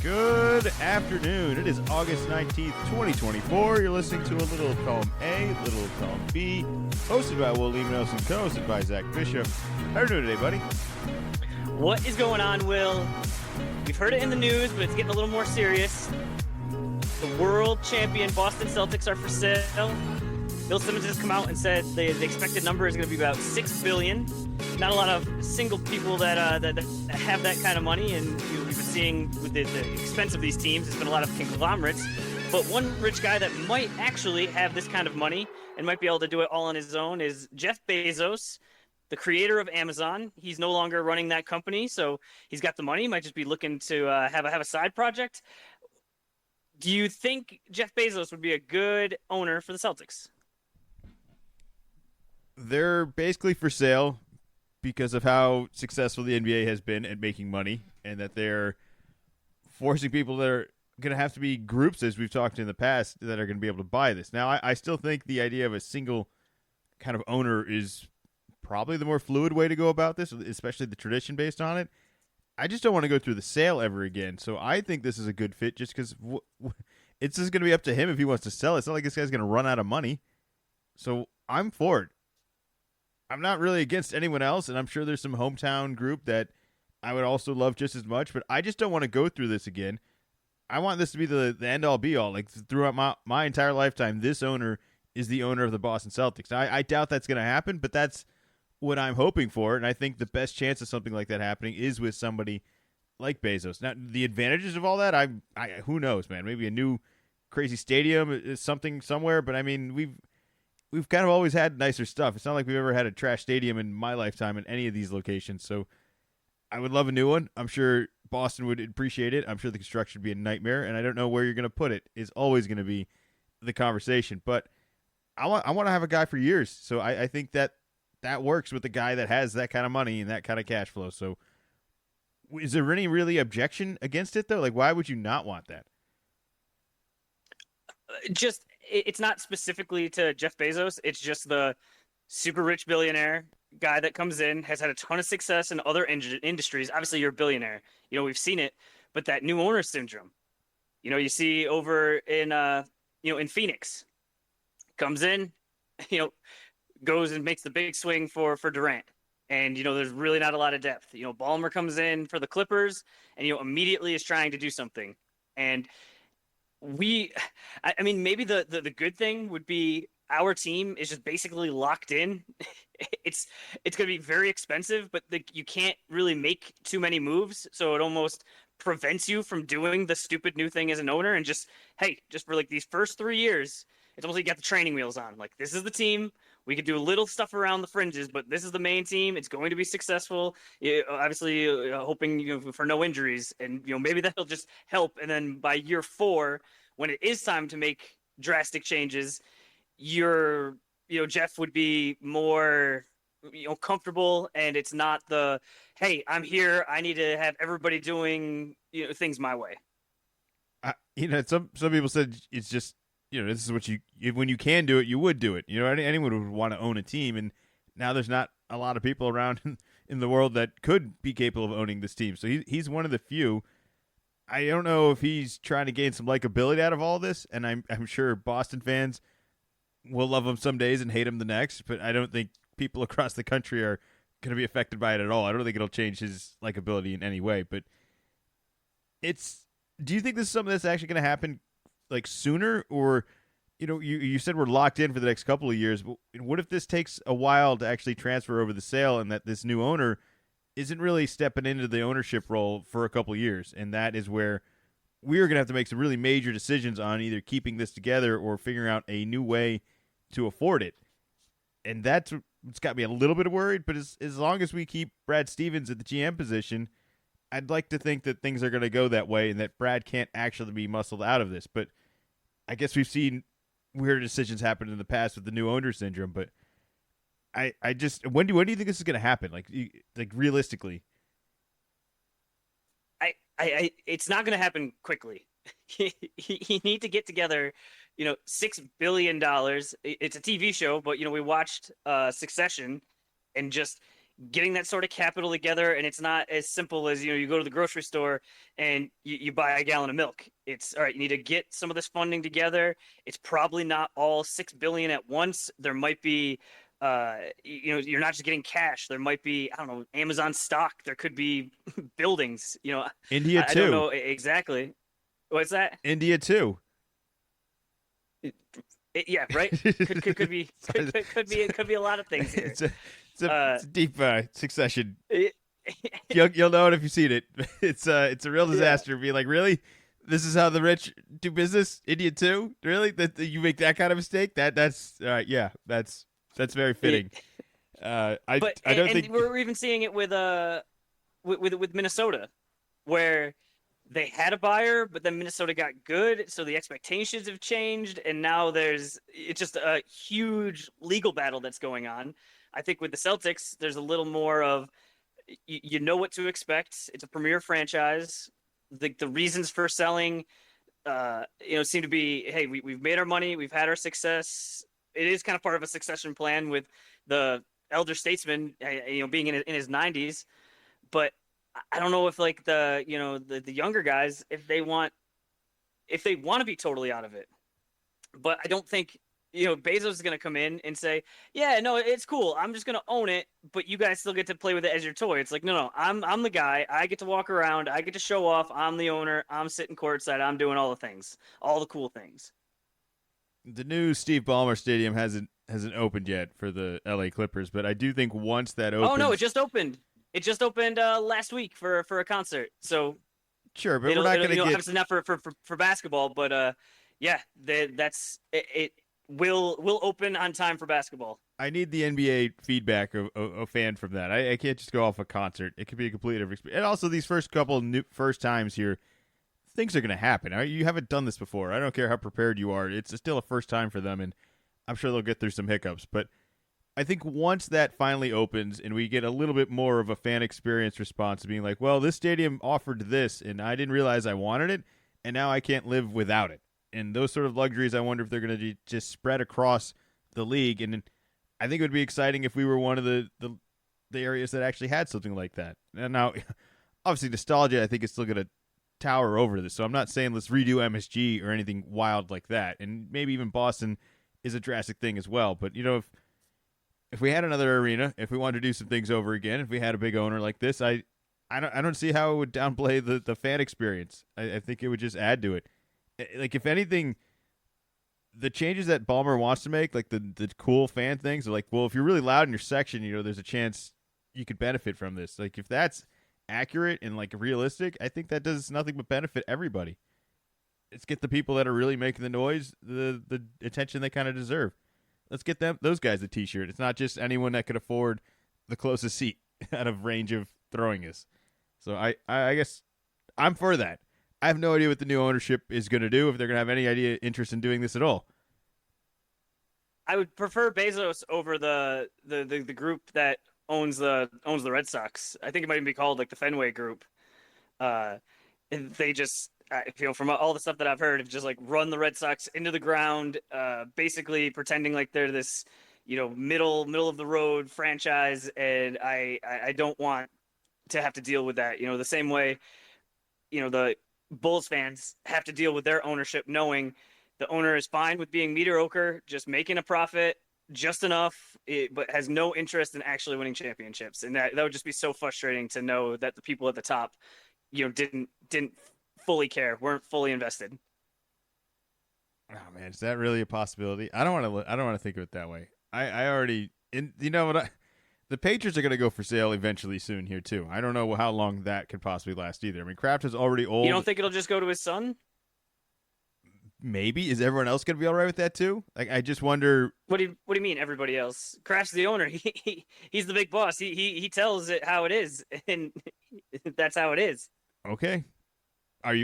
Good afternoon. It is August 19th, 2024. You're listening to a Little Column A, Little Column B, hosted by Will Limnos and co-hosted by Zach Bishop. How are you doing today, buddy? What is going on, Will? We've heard it in the news, but it's getting a little more serious. The world champion Boston Celtics are for sale. Bill Simmons has come out and said the expected number is going to be about $6 billion. Not a lot of single people that have that kind of money, and we've been seeing with the expense of these teams, it's been a lot of conglomerates. But one rich guy that might actually have this kind of money and might be able to do it all on his own is Jeff Bezos, the creator of Amazon. He's no longer running that company, so he's got the money. He might just be looking to have a side project. Do you think Jeff Bezos would be a good owner for the Celtics? They're basically for sale because of how successful the NBA has been at making money, and that they're forcing people that are going to have to be groups, as we've talked in the past, that are going to be able to buy this. Now, I still think the idea of a single kind of owner is probably the more fluid way to go about this, especially the tradition based on it. I just don't want to go through the sale ever again. So I think this is a good fit just because it's just going to be up to him if he wants to sell it. It's not like this guy's going to run out of money. So I'm for it. I'm not really against anyone else, and I'm sure there's some hometown group that I would also love just as much, but I just don't want to go through this again. I want this to be the end-all, be-all. Like, throughout my entire lifetime, this owner is the owner of the Boston Celtics. Now, I doubt that's going to happen, but that's what I'm hoping for, and I think the best chance of something like that happening is with somebody like Bezos. Now, the advantages of all that, I who knows, man? Maybe a new crazy stadium is something somewhere, but I mean, we've kind of always had nicer stuff. It's not like we've ever had a trash stadium in my lifetime in any of these locations, so I would love a new one. I'm sure Boston would appreciate it. I'm sure the construction would be a nightmare, and I don't know where you're going to put it is always going to be the conversation, but I want to have a guy for years, so I think that works with the guy that has that kind of money and that kind of cash flow. So is there any really objection against it, though? Like, why would you not want that? Just, it's not specifically to Jeff Bezos. It's just the super rich billionaire guy that comes in, has had a ton of success in other industries. Obviously, you're a billionaire. You know, we've seen it, but that new owner syndrome, you know, you see over in, in Phoenix, comes in, goes and makes the big swing for Durant. And, there's really not a lot of depth. Ballmer comes in for the Clippers and, immediately is trying to do something. And maybe the good thing would be our team is just basically locked in. It's going to be very expensive, but you can't really make too many moves. So it almost prevents you from doing the stupid new thing as an owner. And just for like these first 3 years, it's almost like you got the training wheels on. Like, this is the team. We could do a little stuff around the fringes, but this is the main team. It's going to be successful. Obviously, hoping for no injuries, and maybe that'll just help. And then by year 4, when it is time to make drastic changes, Jeff would be more comfortable, and it's not the hey, I'm here. I need to have everybody doing things my way. Some people said it's just. This is what when you can do it, you would do it. Anyone would want to own a team, and now there's not a lot of people around in the world that could be capable of owning this team. So he's one of the few. I don't know if he's trying to gain some likability out of all this, and I'm sure Boston fans will love him some days and hate him the next, but I don't think people across the country are going to be affected by it at all. I don't think it'll change his likability in any way, but do you think this is something that's actually going to happen like sooner, or you said we're locked in for the next couple of years, but what if this takes a while to actually transfer over the sale, and that this new owner isn't really stepping into the ownership role for a couple of years, and that is where we're going to have to make some really major decisions on either keeping this together or figuring out a new way to afford it. And that's what's got me a little bit worried, but as long as we keep Brad Stevens at the GM position, I'd like to think that things are going to go that way and that Brad can't actually be muscled out of this. But I guess we've seen weird decisions happen in the past with the new owner syndrome. But I just when do you think this is going to happen? Like realistically, it's not going to happen quickly. You need to get together, $6 billion. It's a TV show, but we watched Succession, and just getting that sort of capital together, and it's not as simple as, you go to the grocery store and you buy a gallon of milk. It's all right, you need to get some of this funding together. It's probably not all 6 billion at once. There might be you're not just getting cash. There might be, I don't know, Amazon stock. There could be buildings. India I don't too. know exactly. What's that? India too. Yeah, right. Could be could be a lot of things here. It's a deep succession. It, You'll know it if you've seen it. It's a real disaster. Be like, really, this is how the rich do business. India too. Really, that you make that kind of mistake? That's yeah. That's very fitting. I don't think we're even seeing it with Minnesota, where they had a buyer, but then Minnesota got good, so the expectations have changed, and now it's just a huge legal battle that's going on. I think with the Celtics, there's a little more of you know what to expect. It's a premier franchise. The reasons for selling, seem to be, hey, we've made our money, we've had our success. It is kind of part of a succession plan with the elder statesman, being in his 90s, but I don't know if like the younger guys, if they want to be totally out of it. But I don't think, Bezos is going to come in and say, yeah, no, it's cool, I'm just going to own it, but you guys still get to play with it as your toy. It's like, no, I'm the guy. I get to walk around. I get to show off. I'm the owner. I'm sitting courtside. I'm doing all the things, all the cool things. The new Steve Ballmer Stadium hasn't opened yet for the LA Clippers, but I do think once that opens. Oh no, it just opened. It just opened last week for a concert. So sure, but we're not going to get obviously not for basketball, but yeah, it will open on time for basketball. I need the NBA feedback of a fan from that. I can't just go off a concert. It could be a completely different experience. And also, these first times here, things are going to happen. You haven't done this before. I don't care how prepared you are. It's still a first time for them, and I'm sure they'll get through some hiccups. But I think once that finally opens and we get a little bit more of a fan experience response, being like, well, this stadium offered this, and I didn't realize I wanted it, and now I can't live without it. And those sort of luxuries, I wonder if they're going to just spread across the league. And I think it would be exciting if we were one of the areas that actually had something like that. And now, obviously, nostalgia, I think, is still going to tower over this. So I'm not saying let's redo MSG or anything wild like that. And maybe even Boston is a drastic thing as well. But, if we had another arena, if we wanted to do some things over again, if we had a big owner like this, I don't see how it would downplay the fan experience. I think it would just add to it. Like, if anything, the changes that Ballmer wants to make, like the cool fan things, are like, well, if you're really loud in your section, there's a chance you could benefit from this. Like, if that's accurate and like realistic, I think that does nothing but benefit everybody. Let's get the people that are really making the noise the attention they kind of deserve. Let's get those guys a T-shirt. It's not just anyone that could afford the closest seat out of range of throwing us. So I guess I'm for that. I have no idea what the new ownership is going to do, if they're going to have any interest in doing this at all. I would prefer Bezos over the group that owns the Red Sox. I think it might even be called like the Fenway Group. And they just, from all the stuff that I've heard, have just like run the Red Sox into the ground, basically pretending like they're this, middle of the road franchise. And I don't want to have to deal with that. The same way, the Bulls fans have to deal with their ownership, knowing the owner is fine with being mediocre, just making a profit, just enough, but has no interest in actually winning championships. And that would just be so frustrating to know that the people at the top, didn't fully care, weren't fully invested. Oh man, is that really a possibility? I don't want to think of it that way. I already, the Patriots are going to go for sale eventually soon here too. I don't know how long that could possibly last either. I mean, Kraft is already old. You don't think it'll just go to his son? Maybe. Is everyone else going to be all right with that too? Like, I just wonder. What do you mean everybody else? Kraft's the owner. He's the big boss. He tells it how it is, and that's how it is. Okay.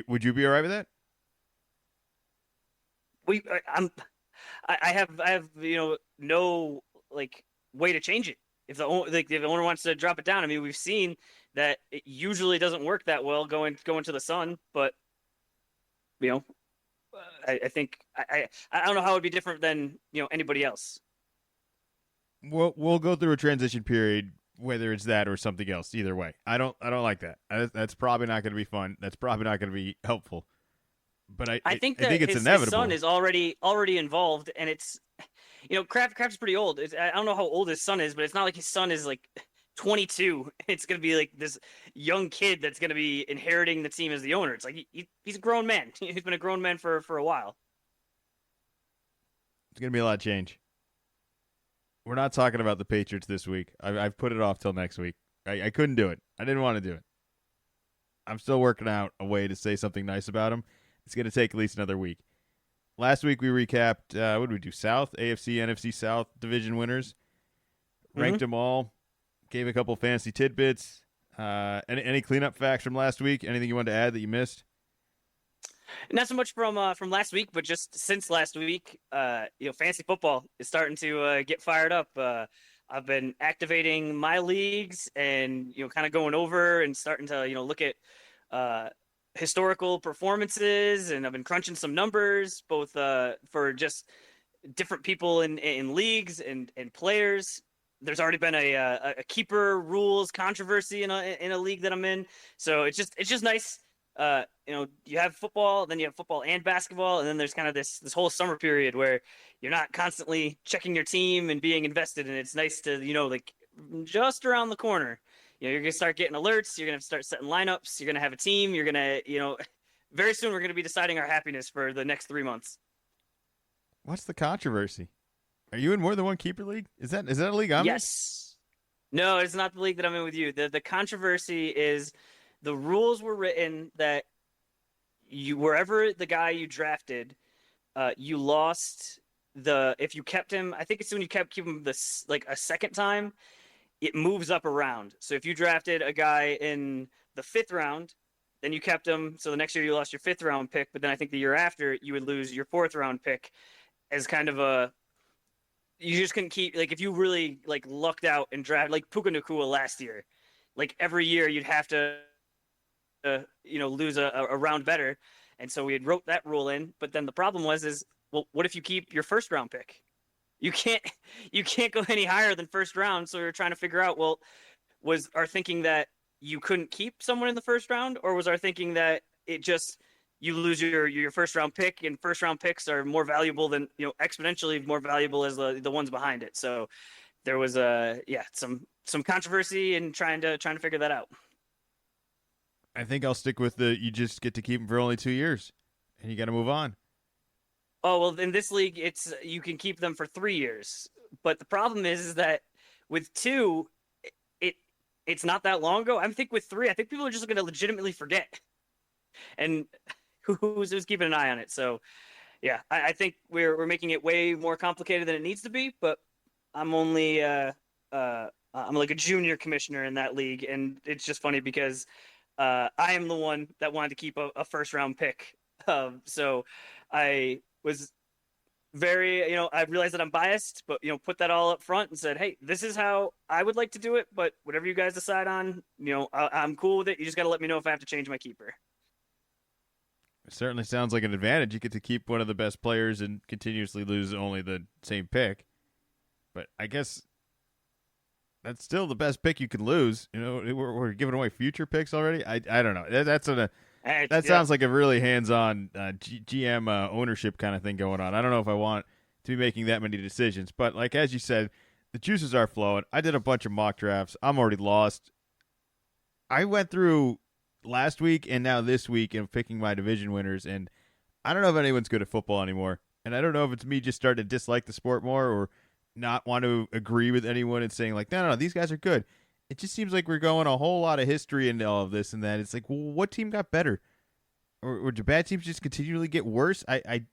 Would you be all right with that? I have no like way to change it. If the owner wants to drop it down, I mean, we've seen that it usually doesn't work that well going to the sun, but I think I don't know how it would be different than anybody else. We'll go through a transition period whether it's that or something else. Either way, I don't like that. That's probably not going to be fun. That's probably not going to be helpful. But I think I think that it's his inevitable. son is already involved, and it's Kraft's pretty old. I don't know how old his son is, but it's not like his son is like 22. It's gonna be like this young kid that's gonna be inheriting the team as the owner. It's like he's a grown man. He's been a grown man for a while. It's going to be a lot of change. We're not talking about the Patriots this week. I've put it off till next week. I couldn't do it. I didn't want to do it. I'm still working out a way to say something nice about them. It's going to take at least another week. Last week we recapped, what did we do? South, AFC, NFC South division winners. Ranked them all. Gave a couple fantasy tidbits. Any cleanup facts from last week? Anything you wanted to add that you missed? Not so much from last week, but just since last week, fantasy football is starting to get fired up. I've been activating my leagues and kind of going over and starting to look at historical performances, and I've been crunching some numbers both for just different people in leagues and players. There's already been a keeper rules controversy in a league that I'm in, so it's just nice. You have football, then you have football and basketball, and then there's kind of this whole summer period where you're not constantly checking your team and being invested, and it's nice to like just around the corner. You're gonna start getting alerts. You're gonna start setting lineups. You're gonna have a team. You're gonna very soon we're gonna be deciding our happiness for the next 3 months. What's the controversy? Are you in more than one keeper league? Is that a league I'm in? Yes. No, it's not the league that I'm in with you. The controversy is the rules were written that wherever the guy you drafted, you lost if you kept him. I think it's when you keep him this like a second time, it moves up around. So if you drafted a guy in the 5th round, then you kept him. So the next year you lost your 5th round pick, but then I think the year after you would lose your 4th round pick as kind of you just couldn't keep, like, if you really like lucked out and draft like Puka Nacua last year, like every year you'd have to lose a round better. And so we had wrote that rule in, but then the problem was well, what if you keep your 1st round pick? You can't go any higher than 1st round. So we were trying to figure out, well, was our thinking that you couldn't keep someone in the 1st round, or was our thinking that it just you lose your 1st round pick, and 1st round picks are more valuable than exponentially more valuable as the ones behind it. So there was some controversy in trying to figure that out. I think I'll stick with you just get to keep them for only 2 years, and you got to move on. Oh, well, in this league, you can keep them for 3 years. But the problem is that with 2, it's not that long ago. I think with 3, I think people are just going to legitimately forget. And who's keeping an eye on it? So, yeah, I think we're making it way more complicated than it needs to be. But I'm only I'm like a junior commissioner in that league, and it's just funny because I am the one that wanted to keep a 1st round pick. So I was very, I realized that I'm biased, but, put that all up front and said, hey, this is how I would like to do it. But whatever you guys decide on, I'm cool with it. You just got to let me know if I have to change my keeper. It certainly sounds like an advantage. You get to keep one of the best players and continuously lose only the same pick. But I guess that's still the best pick you can lose. We're giving away future picks already. I don't know. That sounds like a really hands-on GM ownership kind of thing going on. I don't know if I want to be making that many decisions. But like as you said, the juices are flowing. I did a bunch of mock drafts. I'm already lost. I went through last week and now this week and picking my division winners, and I don't know if anyone's good at football anymore. And I don't know if it's me just starting to dislike the sport more or not want to agree with anyone and saying like, no, these guys are good. It just seems like we're going a whole lot of history into all of this and that. It's like, well, what team got better? Or do bad teams just continually get worse? I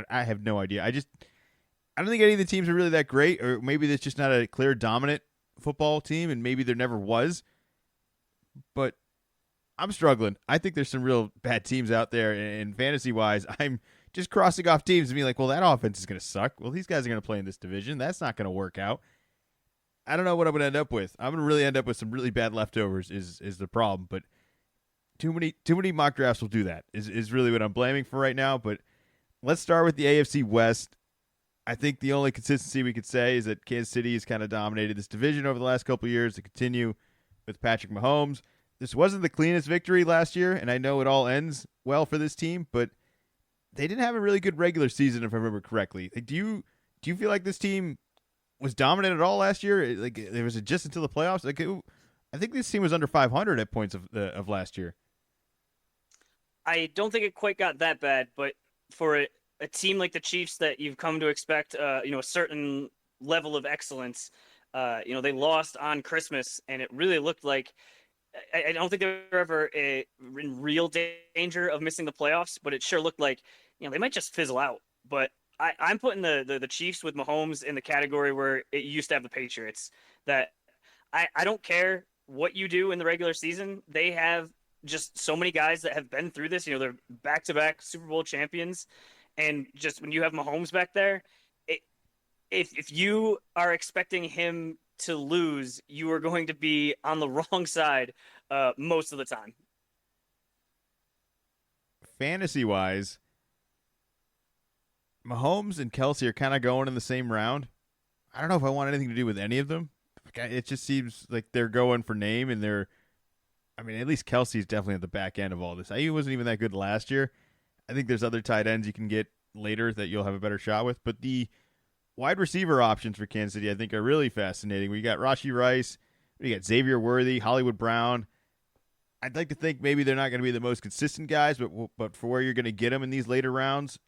have no idea. I don't think any of the teams are really that great, or maybe there's just not a clear dominant football team, and maybe there never was. But I'm struggling. I think there's some real bad teams out there, and fantasy-wise, I'm just crossing off teams and being like, well, that offense is going to suck. Well, these guys are going to play in this division. That's not going to work out. I don't know what I'm going to end up with. I'm going to really end up with some really bad leftovers is the problem. But too many mock drafts will do that is really what I'm blaming for right now. But let's start with the AFC West. I think the only consistency we could say is that Kansas City has kind of dominated this division over the last couple of years to continue with Patrick Mahomes. This wasn't the cleanest victory last year, and I know it all ends well for this team, but they didn't have a really good regular season, if I remember correctly. Like, do you feel like this team was dominant at all last year? Like, it was just until the playoffs. Like, I think this team was under 500 at points of last year. I don't think it quite got that bad, but for a team like the Chiefs that you've come to expect, a certain level of excellence, they lost on Christmas, and it really looked like I don't think they were ever in real danger of missing the playoffs, but it sure looked like they might just fizzle out. But I'm putting the Chiefs with Mahomes in the category where it used to have the Patriots. That I don't care what you do in the regular season. They have just so many guys that have been through this. They're back-to-back Super Bowl champions. And just when you have Mahomes back there, if you are expecting him to lose, you are going to be on the wrong side most of the time. Fantasy-wise, Mahomes and Kelsey are kind of going in the same round. I don't know if I want anything to do with any of them. It just seems like they're going for name, and at least Kelsey's definitely at the back end of all this. He wasn't even that good last year. I think there's other tight ends you can get later that you'll have a better shot with. But the wide receiver options for Kansas City, I think, are really fascinating. We got Rashee Rice. We got Xavier Worthy, Hollywood Brown. I'd like to think maybe they're not going to be the most consistent guys, but for where you're going to get them in these later rounds,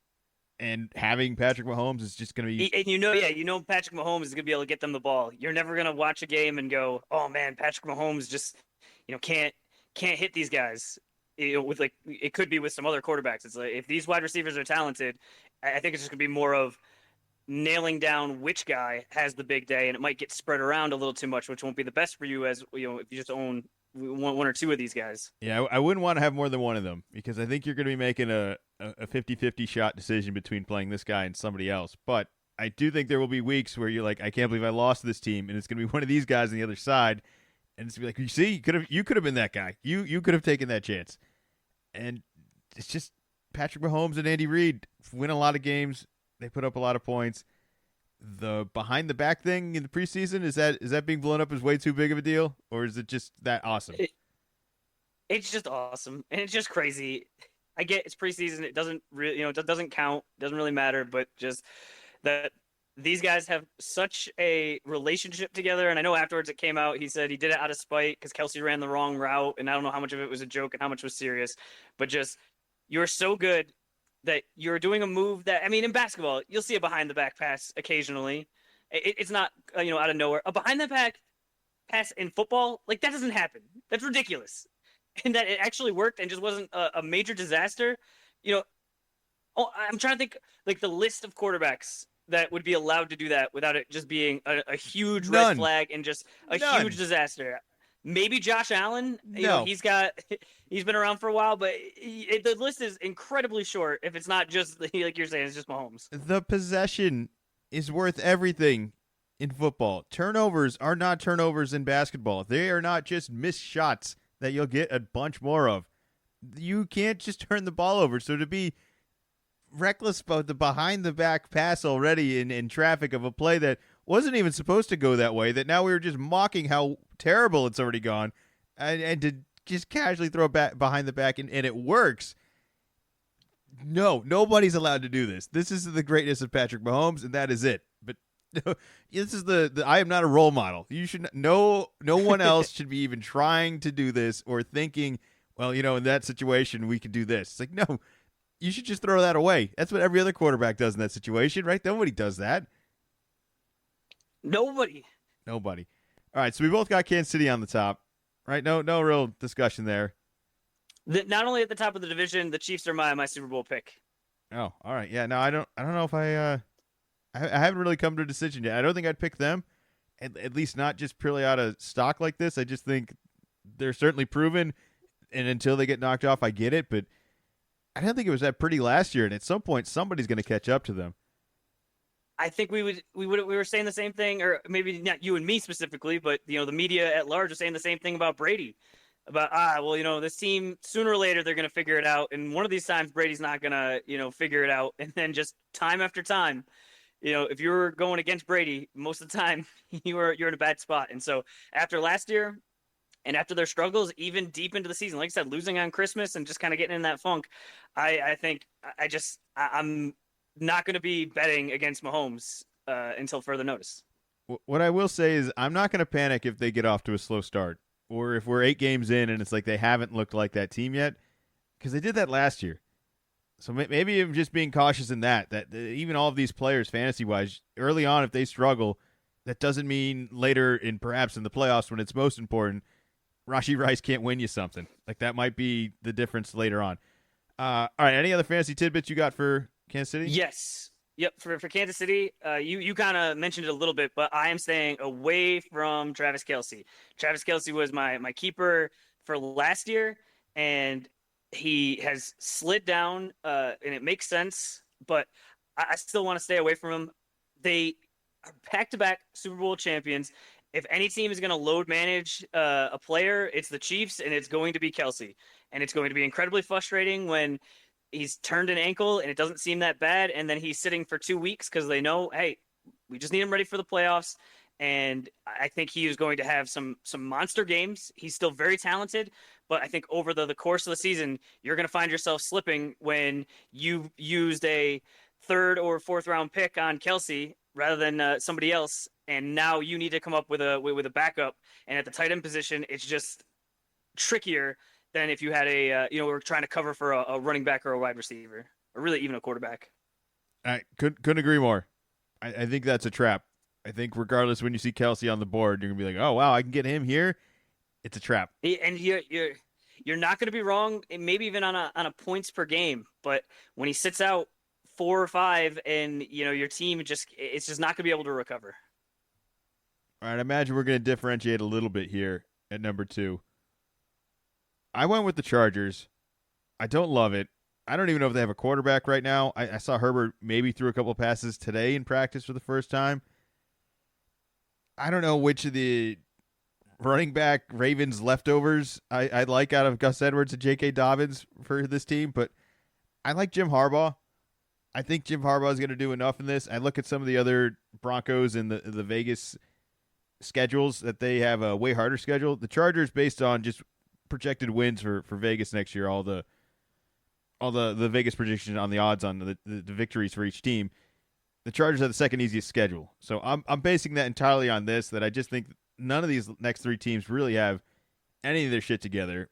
and having Patrick Mahomes is just going to be... And Patrick Mahomes is going to be able to get them the ball. You're never going to watch a game and go, oh, man, Patrick Mahomes just can't hit these guys. With it could be with some other quarterbacks. It's like if these wide receivers are talented, I think it's just gonna be more of nailing down which guy has the big day, and it might get spread around a little too much, which won't be the best for you if you just own one or two of these guys. Yeah, I wouldn't want to have more than one of them because I think you're going to be making a 50-50 shot decision between playing this guy and somebody else. But I do think there will be weeks where you're like, I can't believe I lost this team, and it's going to be one of these guys on the other side. And it's gonna be like, you see, you could have been that guy. You could have taken that chance. And it's just Patrick Mahomes and Andy Reid win a lot of games. They put up a lot of points. The behind the back thing in the preseason, is that being blown up as way too big of a deal, or is it just that awesome? It's just awesome, and it's just crazy. I get it's preseason; it doesn't really, it doesn't count, doesn't really matter. But just that these guys have such a relationship together, and I know afterwards it came out. He said he did it out of spite because Kelsey ran the wrong route, and I don't know how much of it was a joke and how much was serious. But just you're so good that you're doing a move that in basketball you'll see a behind the back pass occasionally. It's not out of nowhere. A behind the back pass in football, like, that doesn't happen. That's ridiculous. And that it actually worked and just wasn't a major disaster. I'm trying to think like the list of quarterbacks that would be allowed to do that without it just being a huge red flag and just a huge disaster. Maybe Josh Allen. No. He's been around for a while, but the list is incredibly short. If it's not just like you're saying, it's just Mahomes. The possession is worth everything in football. Turnovers are not turnovers in basketball. They are not just missed shots that you'll get a bunch more of. You can't just turn the ball over. So to be reckless about the behind the back pass already in traffic of a play that wasn't even supposed to go that way, that now we were just mocking how terrible it's already gone, and to just casually throw back behind the back and it works. No, nobody's allowed to do this. This is the greatness of Patrick Mahomes, and that is it. But this is the I am not a role model. You should no one else should be even trying to do this or thinking, well, in that situation we could do this. It's like, no, you should just throw that away. That's what every other quarterback does in that situation, right? Nobody does that. Nobody. All right, so we both got Kansas City on the top, right? No real discussion there. Not only at the top of the division, the Chiefs are my Super Bowl pick. Oh, all right. Yeah, no, I don't know if I haven't really come to a decision yet. I don't think I'd pick them, at least not just purely out of stock like this. I just think they're certainly proven, and until they get knocked off, I get it, but I don't think it was that pretty last year, and at some point somebody's going to catch up to them. I think we were saying the same thing, or maybe not you and me specifically, but the media at large was saying the same thing about Brady. About this team sooner or later they're going to figure it out, and one of these times Brady's not going to figure it out, and then just time after time, if you were going against Brady, most of the time you're in a bad spot. And so after last year and after their struggles, even deep into the season, like I said, losing on Christmas and just kind of getting in that funk, I think I'm not going to be betting against Mahomes until further notice. What I will say is I'm not going to panic if they get off to a slow start or if we're 8 games in and it's like they haven't looked like that team yet, because they did that last year. So maybe I'm just being cautious in that even all of these players, fantasy-wise, early on, if they struggle, that doesn't mean later perhaps in the playoffs when it's most important, Rashee Rice can't win you something. Like that might be the difference later on. All right, any other fantasy tidbits you got for Kansas City? Yes. Yep, for Kansas City, you kind of mentioned it a little bit, but I am staying away from Travis Kelce. Travis Kelce was my keeper for last year, and he has slid down, and it makes sense, but I still want to stay away from him. They are back-to-back Super Bowl champions. If any team is going to load manage a player, it's the Chiefs, and it's going to be Kelce. And it's going to be incredibly frustrating when he's turned an ankle and it doesn't seem that bad, and then he's sitting for 2 weeks because they know, hey, we just need him ready for the playoffs. And I think he is going to have some monster games. He's still very talented, but I think over the course of the season, you're going to find yourself slipping when you used a third or fourth round pick on Kelce rather than somebody else, and now you need to come up with a backup. And at the tight end position, it's just trickier than if you had we're trying to cover for a running back or a wide receiver, or really even a quarterback. I couldn't agree more. I think that's a trap. I think regardless, when you see Kelce on the board, you're gonna be like, oh wow, I can get him here. It's a trap. And you're not going to be wrong, maybe even on a points per game. But when he sits out 4 or 5, and your team it's just not going to be able to recover. All right, I imagine we're going to differentiate a little bit here at number 2. I went with the Chargers. I don't love it. I don't even know if they have a quarterback right now. I saw Herbert maybe threw a couple of passes today in practice for the first time. I don't know which of the running back Ravens leftovers I like out of Gus Edwards and J.K. Dobbins for this team, but I like Jim Harbaugh. I think Jim Harbaugh is going to do enough in this. I look at some of the other Broncos and the Vegas schedules that they have a way harder schedule. The Chargers, based on just projected wins for Vegas next year, all the Vegas predictions on the odds on the victories for each team, the Chargers have the second easiest schedule. So I'm basing that entirely on this, that I just think none of these next 3 teams really have any of their shit together.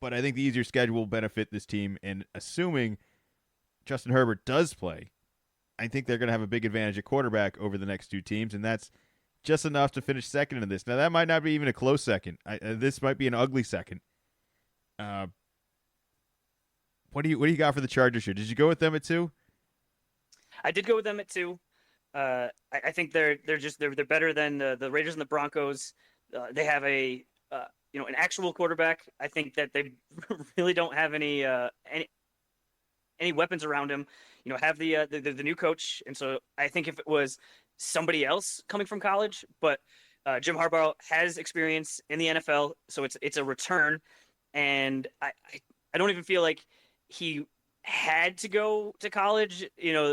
But I think the easier schedule will benefit this team, and assuming Justin Herbert does play, I think they're going to have a big advantage at quarterback over the next 2 teams, and that's just enough to finish second in this. Now, that might not be even a close second. This might be an ugly second. What do you got for the Chargers here? Did you go with them at 2? I did go with them at 2. I think they're better than the Raiders and the Broncos. They have an actual quarterback. I think that they really don't have any weapons around him. Have the new coach, and so I think if it was somebody else coming from college, but Jim Harbaugh has experience in the NFL, so it's a return, and I don't even feel like he had to go to college.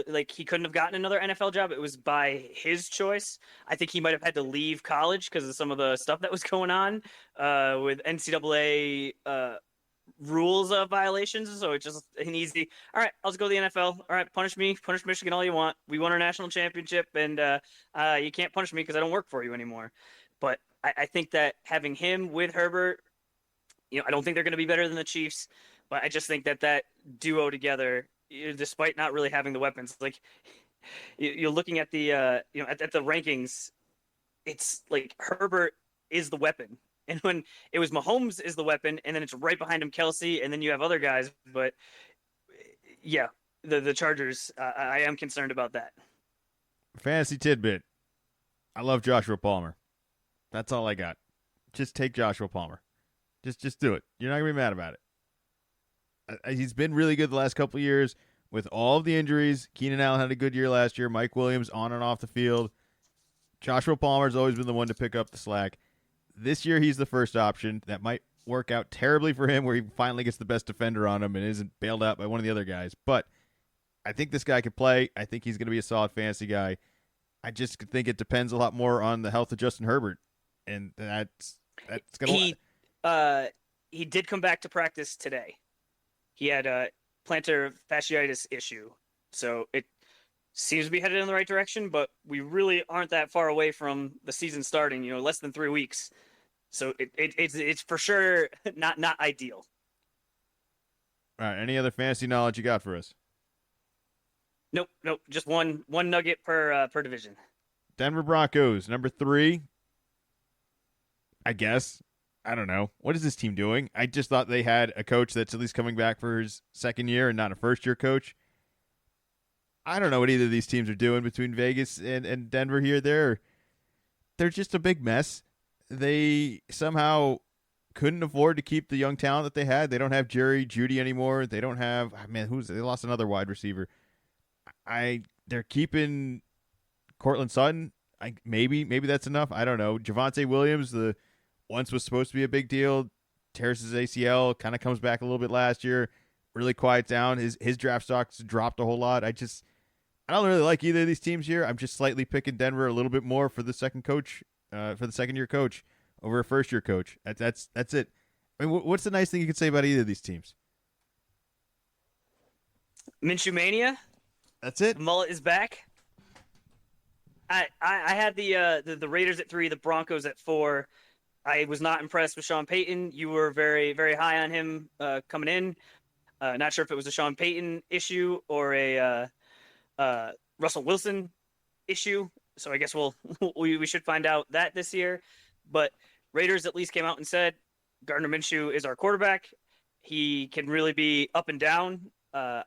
Like he couldn't have gotten another NFL job. It was by his choice. I think he might have had to leave college because of some of the stuff that was going on with NCAA rules violations. So it's just an easy, all right, I'll just go to the NFL. All right, punish Michigan all you want. We won our national championship, and you can't punish me because I don't work for you anymore. But I think that having him with Herbert, I don't think they're going to be better than the Chiefs. But I just think that duo together, despite not really having the weapons, like you're looking at the at the rankings, it's like Herbert is the weapon, and when it was Mahomes is the weapon, and then it's right behind him Kelce, and then you have other guys. But yeah, the Chargers, I am concerned about that. Fantasy tidbit: I love Joshua Palmer. That's all I got. Just take Joshua Palmer. Just do it. You're not gonna be mad about it. He's been really good the last couple of years with all of the injuries. Keenan Allen had a good year last year. Mike Williams on and off the field. Joshua Palmer's always been the one to pick up the slack. This year he's the first option. That might work out terribly for him where he finally gets the best defender on him and isn't bailed out by one of the other guys. But I think this guy could play. I think he's going to be a solid fantasy guy. I just think it depends a lot more on the health of Justin Herbert, and that's going to. He did come back to practice today. He had a plantar fasciitis issue, so it seems to be headed in the right direction. But we really aren't that far away from the season starting. Less than 3 weeks, so it's for sure not ideal. All right. Any other fantasy knowledge you got for us? Nope. Just one nugget per division. Denver Broncos, number 3. I guess. I don't know. What is this team doing? I just thought they had a coach that's at least coming back for his second year and not a first-year coach. I don't know what either of these teams are doing between Vegas and Denver here. They're just a big mess. They somehow couldn't afford to keep the young talent that they had. They don't have Jerry Jeudy anymore. They don't have they lost another wide receiver. They're keeping Cortland Sutton. Maybe that's enough. I don't know. Javonte Williams, the once was supposed to be a big deal, tears his ACL, kind of comes back a little bit last year, really quiets down. His draft stocks dropped a whole lot. I don't really like either of these teams here. I'm just slightly picking Denver a little bit more for the second year coach over a first year coach. That's it. I mean, what's the nice thing you could say about either of these teams? Minshew mania. That's it. The mullet is back. I had the Raiders at 3, the Broncos at 4. I was not impressed with Sean Payton. You were very, very high on him coming in. Not sure if it was a Sean Payton issue or a Russell Wilson issue. So I guess we should find out that this year. But Raiders at least came out and said Gardner Minshew is our quarterback. He can really be up and down. I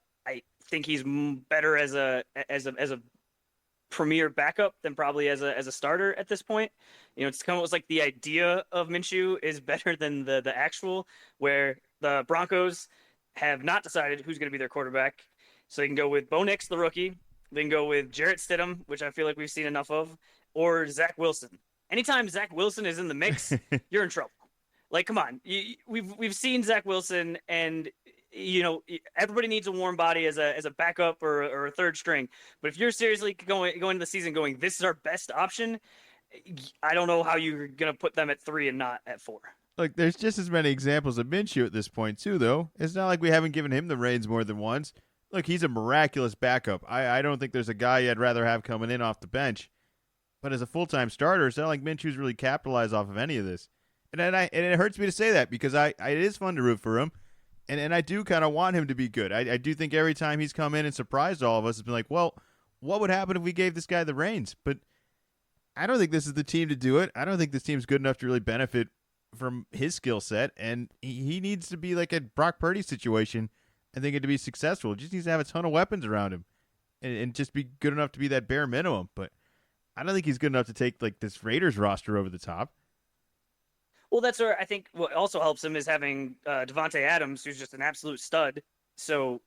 think he's better as a premier backup than probably as a starter at this point. It's kind of like the idea of Minshew is better than the actual, where the Broncos have not decided who's going to be their quarterback. So they can go with Bo Nix, the rookie. They can go with Jarrett Stidham, which I feel like we've seen enough of, or Zach Wilson. Anytime Zach Wilson is in the mix, you're in trouble. Like, come on. We've seen Zach Wilson, and everybody needs a warm body as a backup or a third string. But if you're seriously going into the season going, this is our best option, I don't know how you're going to put them at 3 and not at 4. Look, there's just as many examples of Minshew at this point, too, though. It's not like we haven't given him the reins more than once. Look, he's a miraculous backup. I don't think there's a guy I'd rather have coming in off the bench. But as a full-time starter, it's not like Minshew's really capitalized off of any of this. And it hurts me to say that because it is fun to root for him. And I do kind of want him to be good. I do think every time he's come in and surprised all of us, it's been like, well, what would happen if we gave this guy the reins? But I don't think this is the team to do it. I don't think this team's good enough to really benefit from his skill set. And he needs to be like a Brock Purdy situation, I think, to be successful. He just needs to have a ton of weapons around him and just be good enough to be that bare minimum. But I don't think he's good enough to take like this Raiders roster over the top. Well, that's where I think what also helps him is having Devontae Adams, who's just an absolute stud. So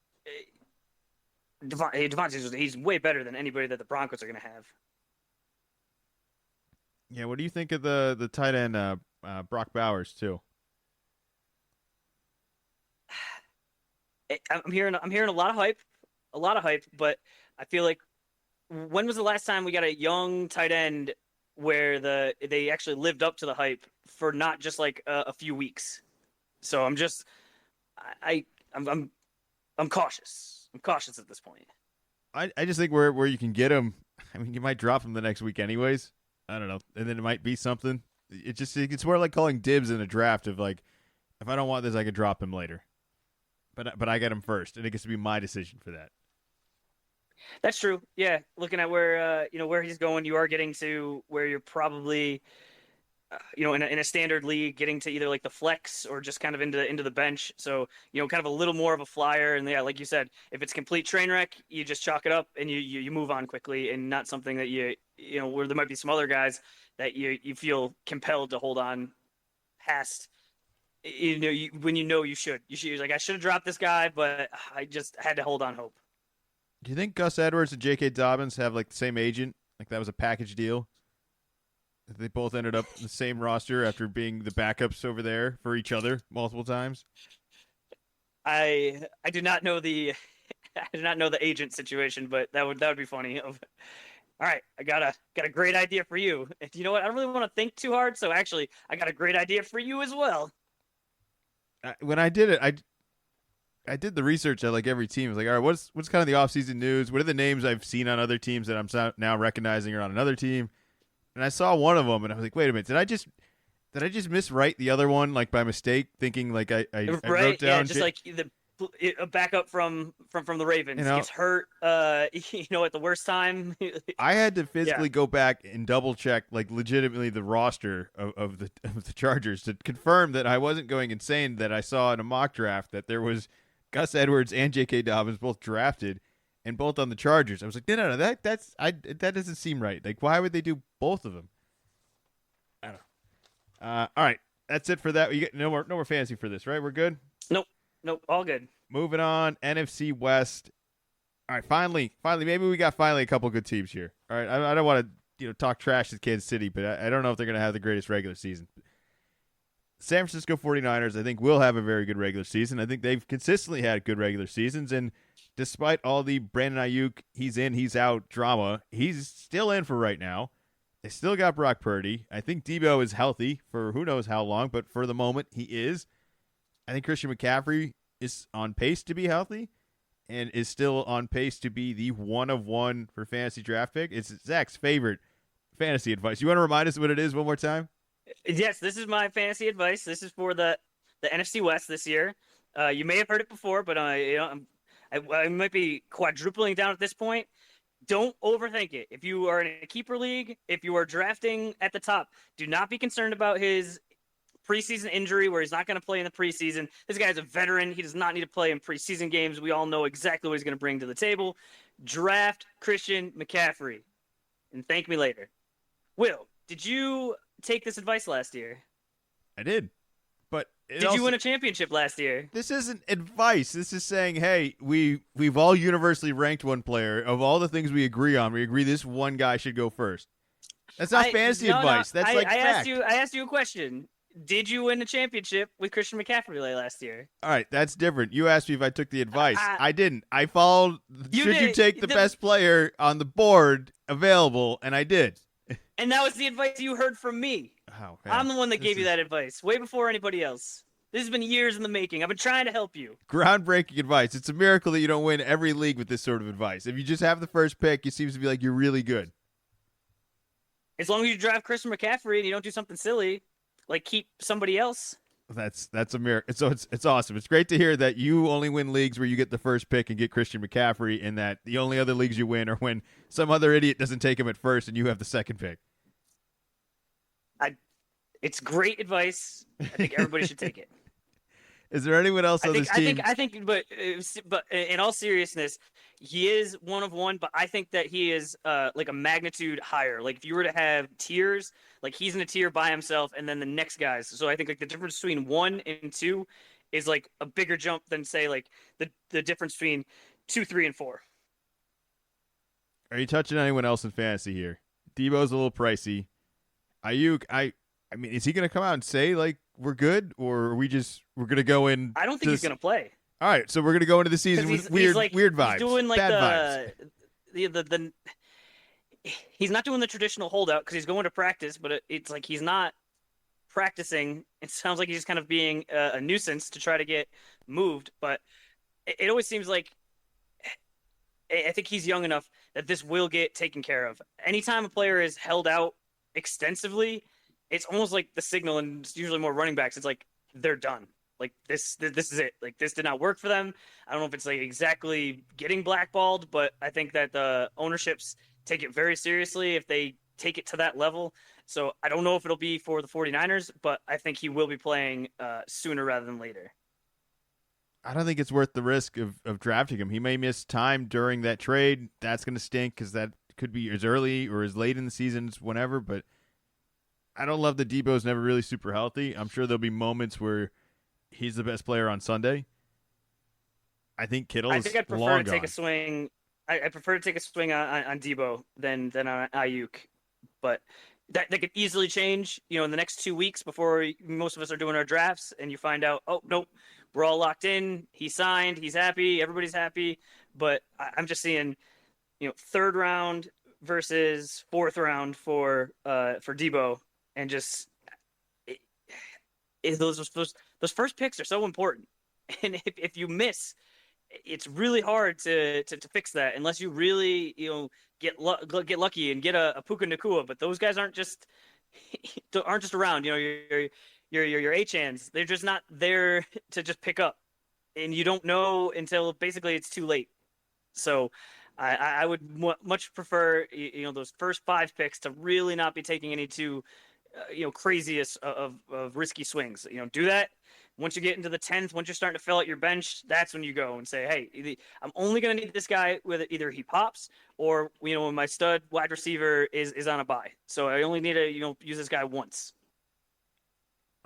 Devontae's he's way better than anybody that the Broncos are going to have. Yeah, what do you think of the tight end Brock Bowers too? I'm hearing a lot of hype, but I feel like when was the last time we got a young tight end where they actually lived up to the hype for not just like a few weeks? So I'm cautious. I'm cautious at this point. I just think where you can get him, I mean, you might drop him the next week anyways. I don't know, and then it might be something. It's more like calling dibs in a draft of like, if I don't want this, I could drop him later. But I get him first, and it gets to be my decision for that. That's true. Yeah, looking at where where he's going, you are getting to where you're probably in a standard league, getting to either like the flex or just kind of into the bench. So kind of a little more of a flyer. And yeah, like you said, if it's complete train wreck, you just chalk it up and you move on quickly, and not something that where there might be some other guys that you feel compelled to hold on past. When you should like, I should have dropped this guy, but I just had to hold on hope. Do you think Gus Edwards and J.K. Dobbins have like the same agent? Like that was a package deal? They both ended up in the same roster after being the backups over there for each other multiple times? I do not know I do not know the agent situation, but that would be funny. All right, I got a great idea for you. And you know what? I don't really want to think too hard, so actually, I got a great idea for you as well. When I did it, I did the research at like every team. I was like, all right, what's kind of the offseason news? What are the names I've seen on other teams that I'm now recognizing are on another team? And I saw one of them, and I was like, wait a minute, did I just miswrite the other one like by mistake, thinking like I Right? wrote down Yeah, just like a backup from the Ravens gets hurt. At the worst time. I had to Yeah. physically go back and double check, like legitimately, the roster of the Chargers to confirm that I wasn't going insane. That I saw in a mock draft that there was Gus Edwards and J.K. Dobbins both drafted and both on the Chargers. I was like, no, that doesn't seem right. Like, why would they do both of them? I don't know. All right, that's it for that. You get no more fantasy for this, right? We're good. Nope, all good. Moving on, NFC West. All right, finally, maybe we got a couple good teams here. All right, I don't want to talk trash to Kansas City, but I don't know if they're going to have the greatest regular season. San Francisco 49ers, I think, will have a very good regular season. I think they've consistently had good regular seasons, and despite all the Brandon Ayuk, he's in, he's out drama, he's still in for right now. They still got Brock Purdy. I think Debo is healthy for who knows how long, but for the moment, he is. I think Christian McCaffrey is on pace to be healthy and is still on pace to be the one of one for fantasy draft pick. It's Zach's favorite fantasy advice. You want to remind us what it is one more time? Yes, this is my fantasy advice. This is for the NFC West this year. You may have heard it before, but I might be quadrupling down at this point. Don't overthink it. If you are in a keeper league, if you are drafting at the top, do not be concerned about his preseason injury where he's not going to play in the preseason. This guy's a veteran. He does not need to play in preseason games. We all know exactly what he's going to bring to the table. Draft Christian McCaffrey and thank me later. Will, did you take this advice last year? I did. But did you win a championship last year? This isn't advice. This is saying, hey, we've all universally ranked one player. Of all the things we agree on, we agree this one guy should go first. That's not fantasy advice. That's fact. I asked you a question. Did you win the championship with Christian McCaffrey last year? All right, that's different. You asked me if I took the advice. I didn't. I followed. You take the best player on the board available, and I did. And that was the advice you heard from me. Oh, I'm the one that gave you that advice, way before anybody else. This has been years in the making. I've been trying to help you. Groundbreaking advice. It's a miracle that you don't win every league with this sort of advice. If you just have the first pick, it seems to be like you're really good. As long as you draft Christian McCaffrey and you don't do something silly, like keep somebody else. That's a miracle. So it's awesome. It's great to hear that you only win leagues where you get the first pick and get Christian McCaffrey, and that the only other leagues you win are when some other idiot doesn't take him at first and you have the second pick. It's great advice. I think everybody should take it. Is there anyone else on this team? I think, but in all seriousness, he is one of one. But I think that he is like a magnitude higher. Like if you were to have tiers, like he's in a tier by himself, and then the next guys. So I think like the difference between 1 and 2 is like a bigger jump than say like the difference between 2, 3, and 4. Are you touching anyone else in fantasy here? Debo's a little pricey. Ayuk, I mean, is he going to come out and say like we're good, or are we're going to go in? I don't think he's going to play. All right, so we're going to go into the season with weird vibes. He's doing like bad vibes. He's not doing the traditional holdout because he's going to practice, but it's like he's not practicing. It sounds like he's just kind of being a nuisance to try to get moved. But it always seems like I think he's young enough that this will get taken care of. Anytime a player is held out extensively, it's almost like the signal, and it's usually more running backs. It's like they're done. Like this is it. Like this did not work for them. I don't know if it's like exactly getting blackballed, but I think that the ownerships take it very seriously if they take it to that level. So I don't know if it'll be for the 49ers, but I think he will be playing sooner rather than later. I don't think it's worth the risk of drafting him. He may miss time during that trade. That's going to stink because that could be as early or as late in the seasons, whenever, but I don't love that Debo's never really super healthy. I'm sure there'll be moments where he's the best player on Sunday. I think Kittle's I think I'd prefer to take a swing. I prefer to take a swing on Debo than on Ayuk. But that could easily change, in the next 2 weeks before most of us are doing our drafts, and you find out, oh nope, we're all locked in. He signed. He's happy. Everybody's happy. But I'm just seeing, third round versus fourth round for Debo, and just it, those first picks are so important. And if you miss, it's really hard to fix that unless you really get lucky and get a Puka Nakua. But those guys aren't just around. Your Achans. They're just not there to just pick up, and you don't know until basically it's too late. So I would much prefer those first 5 picks to really not be taking any too craziest of risky swings. Do that. Once you get into the 10th, once you're starting to fill out your bench, that's when you go and say, hey, I'm only going to need this guy with either he pops or, when my stud wide receiver is on a bye. So I only need to, use this guy once.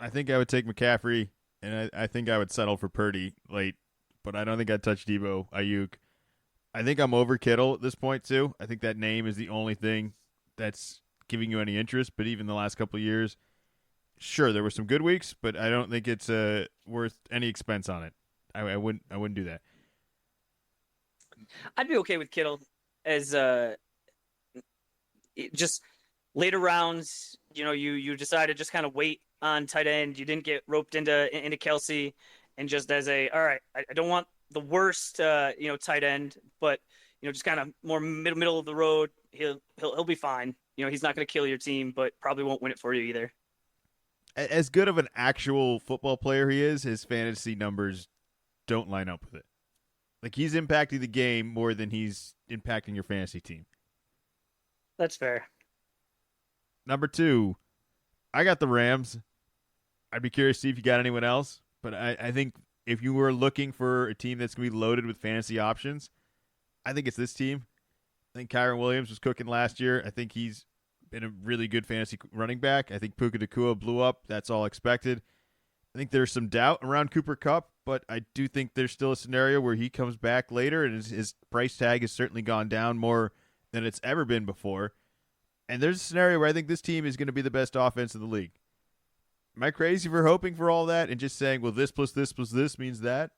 I think I would take McCaffrey, and I think I would settle for Purdy late, but I don't think I'd touch Debo, Ayuk. I think I'm over Kittle at this point, too. I think that name is the only thing that's giving you any interest, but even the last couple of years, sure, there were some good weeks, but I don't think it's worth any expense on it. I wouldn't do that. I'd be okay with Kittle as just later rounds. You decided to just kind of wait on tight end. You didn't get roped into Kelsey, and just as all right, I don't want the worst tight end, but just kind of more middle of the road. He'll be fine. He's not going to kill your team, but probably won't win it for you either. As good of an actual football player he is, his fantasy numbers don't line up with it. Like, he's impacting the game more than he's impacting your fantasy team. That's fair. Number 2, I got the Rams. I'd be curious to see if you got anyone else, but I think if you were looking for a team that's going to be loaded with fantasy options, I think it's this team. I think Kyron Williams was cooking last year. I think he's been a really good fantasy running back. I think Puka Nakua blew up. That's all expected. I think there's some doubt around Cooper Kupp, but I do think there's still a scenario where he comes back later, and his price tag has certainly gone down more than it's ever been before. And there's a scenario where I think this team is going to be the best offense in the league. Am I crazy for hoping for all that and just saying, well, this plus this plus this means that?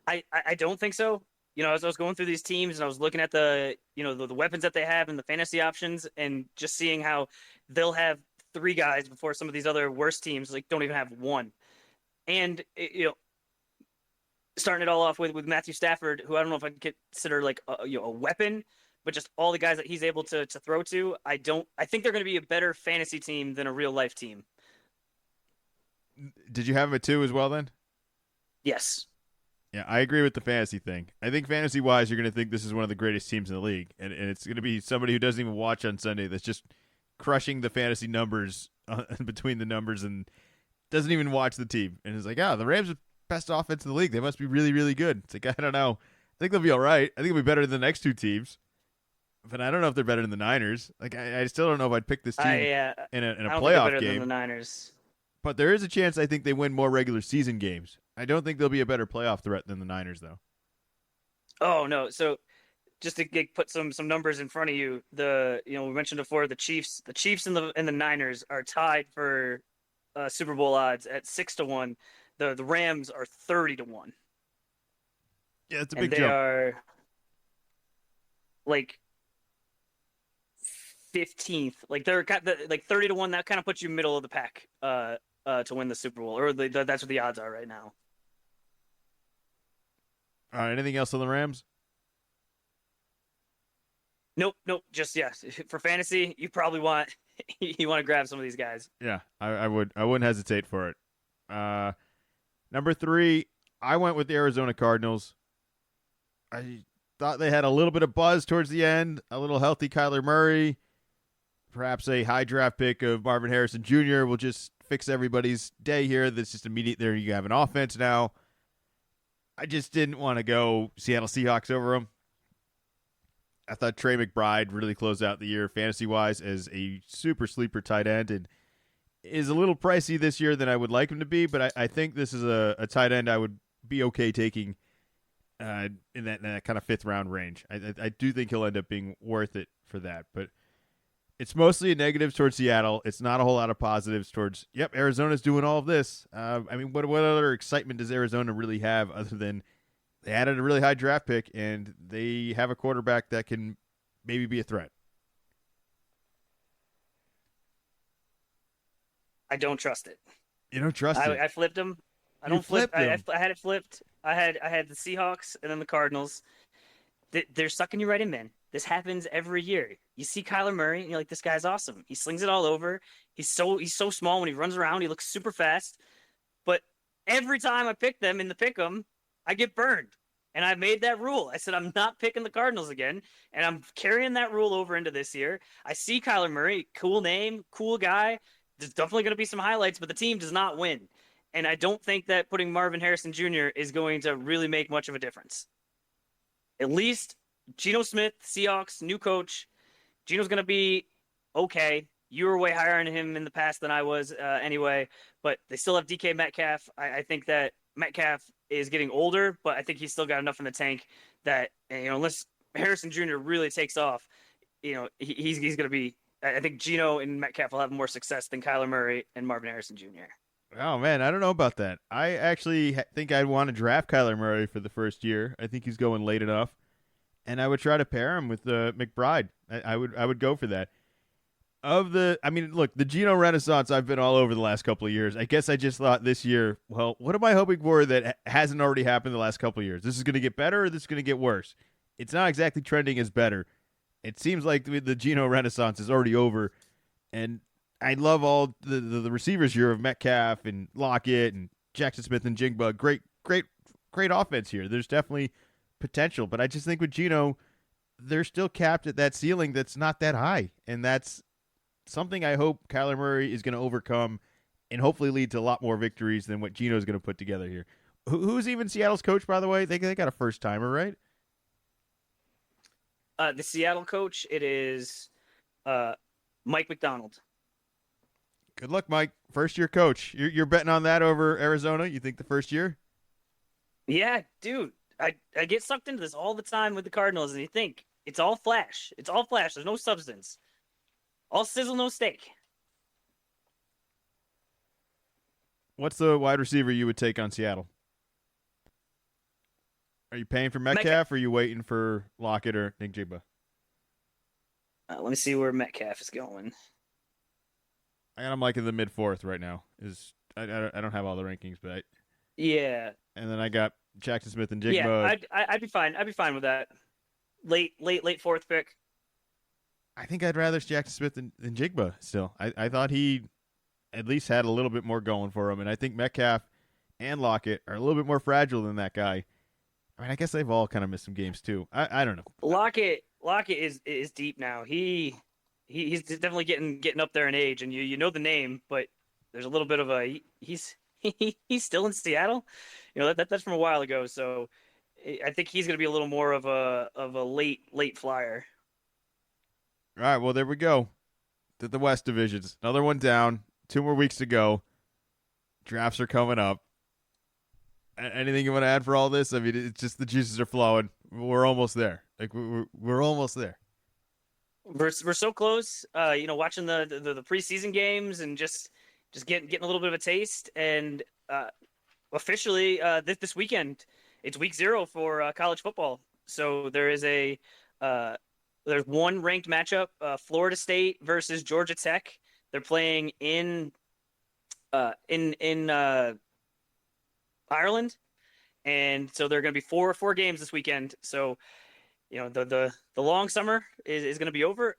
I don't think so. As I was going through these teams and I was looking at the weapons that they have and the fantasy options, and just seeing how they'll have 3 guys before some of these other worst teams don't even have 1. And starting it all off with Matthew Stafford, who I don't know if I could consider a weapon, but just all the guys that he's able to throw to, I think they're going to be a better fantasy team than a real life team. Did you have him at 2 as well then? Yes. Yeah, I agree with the fantasy thing. I think fantasy-wise, you're going to think this is one of the greatest teams in the league, and it's going to be somebody who doesn't even watch on Sunday that's just crushing the fantasy numbers between the numbers and doesn't even watch the team. And it's like, the Rams are best offense in the league. They must be really, really good. It's like, I don't know. I think they'll be all right. I think they'll be better than the next 2 teams, but I don't know if they're better than the Niners. Like, I still don't know if I'd pick this team in a playoff game. Than the Niners. But there is a chance I think they win more regular season games. I don't think they'll be a better playoff threat than the Niners, though. Oh, no. So just to put some numbers in front of you, we mentioned before the Chiefs and the Niners are tied for Super Bowl odds at 6-1. The Rams are 30-1. Yeah, it's a big jump. They are 15th. They're 30-1. That kind of puts you middle of the pack to win the Super Bowl, or that's what the odds are right now. All right. Anything else on the Rams? Nope. Just yes. For fantasy, you probably want to grab some of these guys. Yeah, I would. I wouldn't hesitate for it. Number 3, I went with the Arizona Cardinals. I thought they had a little bit of buzz towards the end, a little healthy Kyler Murray, perhaps a high draft pick of Marvin Harrison Jr. will just fix everybody's day here. That's just immediate. There you have an offense now. I just didn't want to go Seattle Seahawks over them. I thought Trey McBride really closed out the year fantasy-wise as a super sleeper tight end, and is a little pricey this year than I would like him to be, but I think this is a tight end I would be okay taking in that kind of 5th round range. I do think he'll end up being worth it for that. But It's mostly a negative towards Seattle. It's not a whole lot of positives towards, yep, Arizona's doing all of this. I mean, what other excitement does Arizona really have other than they added a really high draft pick and they have a quarterback that can maybe be a threat? I don't trust it. You don't trust it. I flipped him. I You don't flip. flipped him. I had it flipped. I had the Seahawks and then the Cardinals. They're sucking you right in, man. This happens every year. You see Kyler Murray, and you're like, this guy's awesome. He slings it all over. He's so small when he runs around. He looks super fast. But every time I pick them in the pick 'em, I get burned. And I made that rule. I said I'm not picking the Cardinals again, and I'm carrying that rule over into this year. I see Kyler Murray, cool name, cool guy. There's definitely going to be some highlights, but the team does not win. And I don't think that putting Marvin Harrison Jr. is going to really make much of a difference. At least Geno Smith, Seahawks, new coach. Geno's going to be okay. You were way higher on him in the past than I was anyway, but they still have DK Metcalf. I think that Metcalf is getting older, but I think he's still got enough in the tank that, unless Harrison Jr. really takes off, he's going to be. I think Geno and Metcalf will have more success than Kyler Murray and Marvin Harrison Jr. Oh, man, I don't know about that. I actually think I'd want to draft Kyler Murray for the first year. I think he's going late enough. And I would try to pair him with McBride. I would go for that. Look, the Geno Renaissance, I've been all over the last couple of years. I guess I just thought this year, well, what am I hoping for that hasn't already happened the last couple of years? This is going to get better or this is going to get worse? It's not exactly trending as better. It seems like the Geno Renaissance is already over. And I love all the receivers here of Metcalf and Lockett and Jackson Smith and Jigba. Great offense here. There's definitely potential, but I just think with Geno, they're still capped at that ceiling that's not that high, and that's something I hope Kyler Murray is going to overcome and hopefully lead to a lot more victories than what Geno's going to put together here. Who's even Seattle's coach, by the way? They got a first timer, right? The Seattle coach, it is Mike McDonald. Good luck, Mike. First year coach. You're betting on that over Arizona? You think the first year? Yeah, dude. I get sucked into this all the time with the Cardinals, and you think it's all flash. It's all flash. There's no substance. All sizzle, no steak. What's the wide receiver you would take on Seattle? Are you paying for Metcalf or are you waiting for Lockett or Nick Jigba? Let me see where Metcalf is going. I got him like in the mid-fourth right now. I don't have all the rankings, but yeah. And then I got Jackson Smith and Jigba. Yeah, I'd be fine. I'd be fine with that. Late fourth pick. I think I'd rather Jackson Smith than Jigba still. I thought he at least had a little bit more going for him, and I think Metcalf and Lockett are a little bit more fragile than that guy. I mean, I guess they've all kind of missed some games too. I don't know. Lockett is deep now. He's definitely getting up there in age, and you know the name, but there's a little bit of he's still in Seattle. That's from a while ago, so I think he's going to be a little more of a late flyer. All right, well there we go. To the West divisions, another one down. 2 more weeks to go. Drafts are coming up. Anything you want to add for all this? I mean, it's just the juices are flowing. We're almost there. Like we're almost there. We're so close. Watching the preseason games and just getting a little bit of a taste. And officially, this weekend, it's week 0 for college football. So there is there's one ranked matchup: Florida State versus Georgia Tech. They're playing in Ireland, and so there are going to be four games this weekend. So, the long summer is going to be over.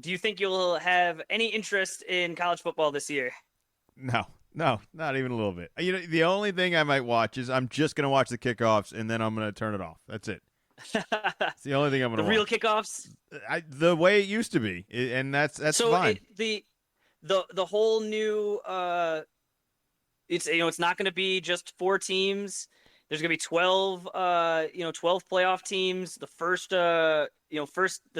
Do you think you'll have any interest in college football this year? No, not even a little bit. The only thing I might watch is I'm just going to watch the kickoffs and then I'm going to turn it off. That's it. It's the only thing I'm going to watch. The real kickoffs? The way it used to be, and that's so fine. The whole new it's not going to be just 4 teams. There's going to be 12 playoff teams. The first the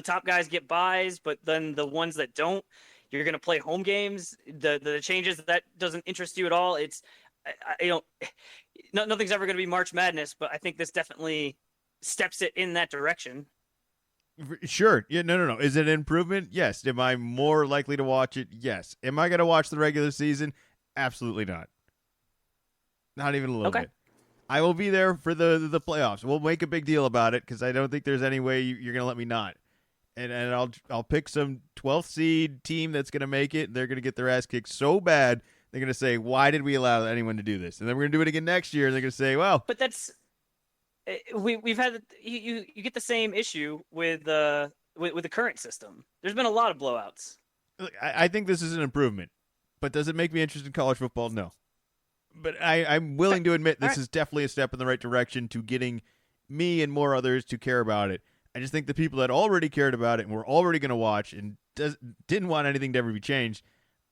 top guys get buys, but then the ones that don't, you're going to play home games. The changes that doesn't interest you at all. It's nothing's ever going to be March Madness, but I think this definitely steps it in that direction. Sure. Yeah, no. Is it an improvement? Yes. Am I more likely to watch it? Yes. Am I going to watch the regular season? Absolutely not. Not even a little Okay. bit. I will be there for the playoffs. We'll make a big deal about it because I don't think there's any way you're going to let me not. And I'll pick some 12th seed team that's going to make it. They're going to get their ass kicked so bad they're going to say, "Why did we allow anyone to do this?" And then we're going to do it again next year. And they're going to say, "Well, But that's we've had you get the same issue with the current system. There's been a lot of blowouts. look, I think this is an improvement." But does it make me interested in college football? No. But I'm willing to admit this is definitely a step in the right direction to getting me and more others to care about it. I just think the people that already cared about it and were already going to watch and didn't want anything to ever be changed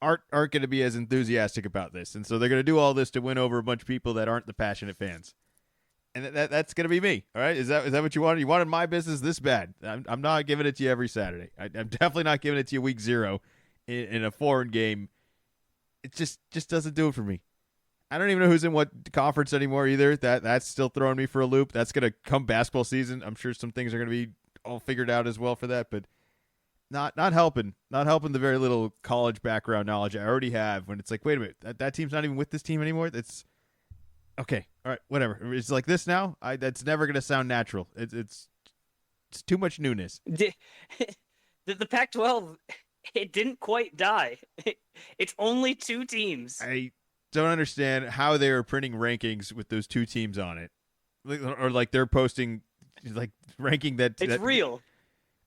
aren't going to be as enthusiastic about this. And so they're going to do all this to win over a bunch of people that aren't the passionate fans. And that's going to be me. All right? Is that what you wanted? You wanted my business this bad. I'm not giving it to you every Saturday. I'm definitely not giving it to you week 0 in a foreign game. It just doesn't do it for me. I don't even know who's in what conference anymore either. That's still throwing me for a loop. That's going to come basketball season. I'm sure some things are going to be all figured out as well for that, but not helping. Not helping the very little college background knowledge I already have when it's like, wait a minute, that team's not even with this team anymore? That's okay. All right, whatever. It's like this now. That's never going to sound natural. It's too much newness. The Pac-12, it didn't quite die. It's only 2 teams. I don't understand how they are printing rankings with those 2 teams on it, or like they're posting like ranking it's real.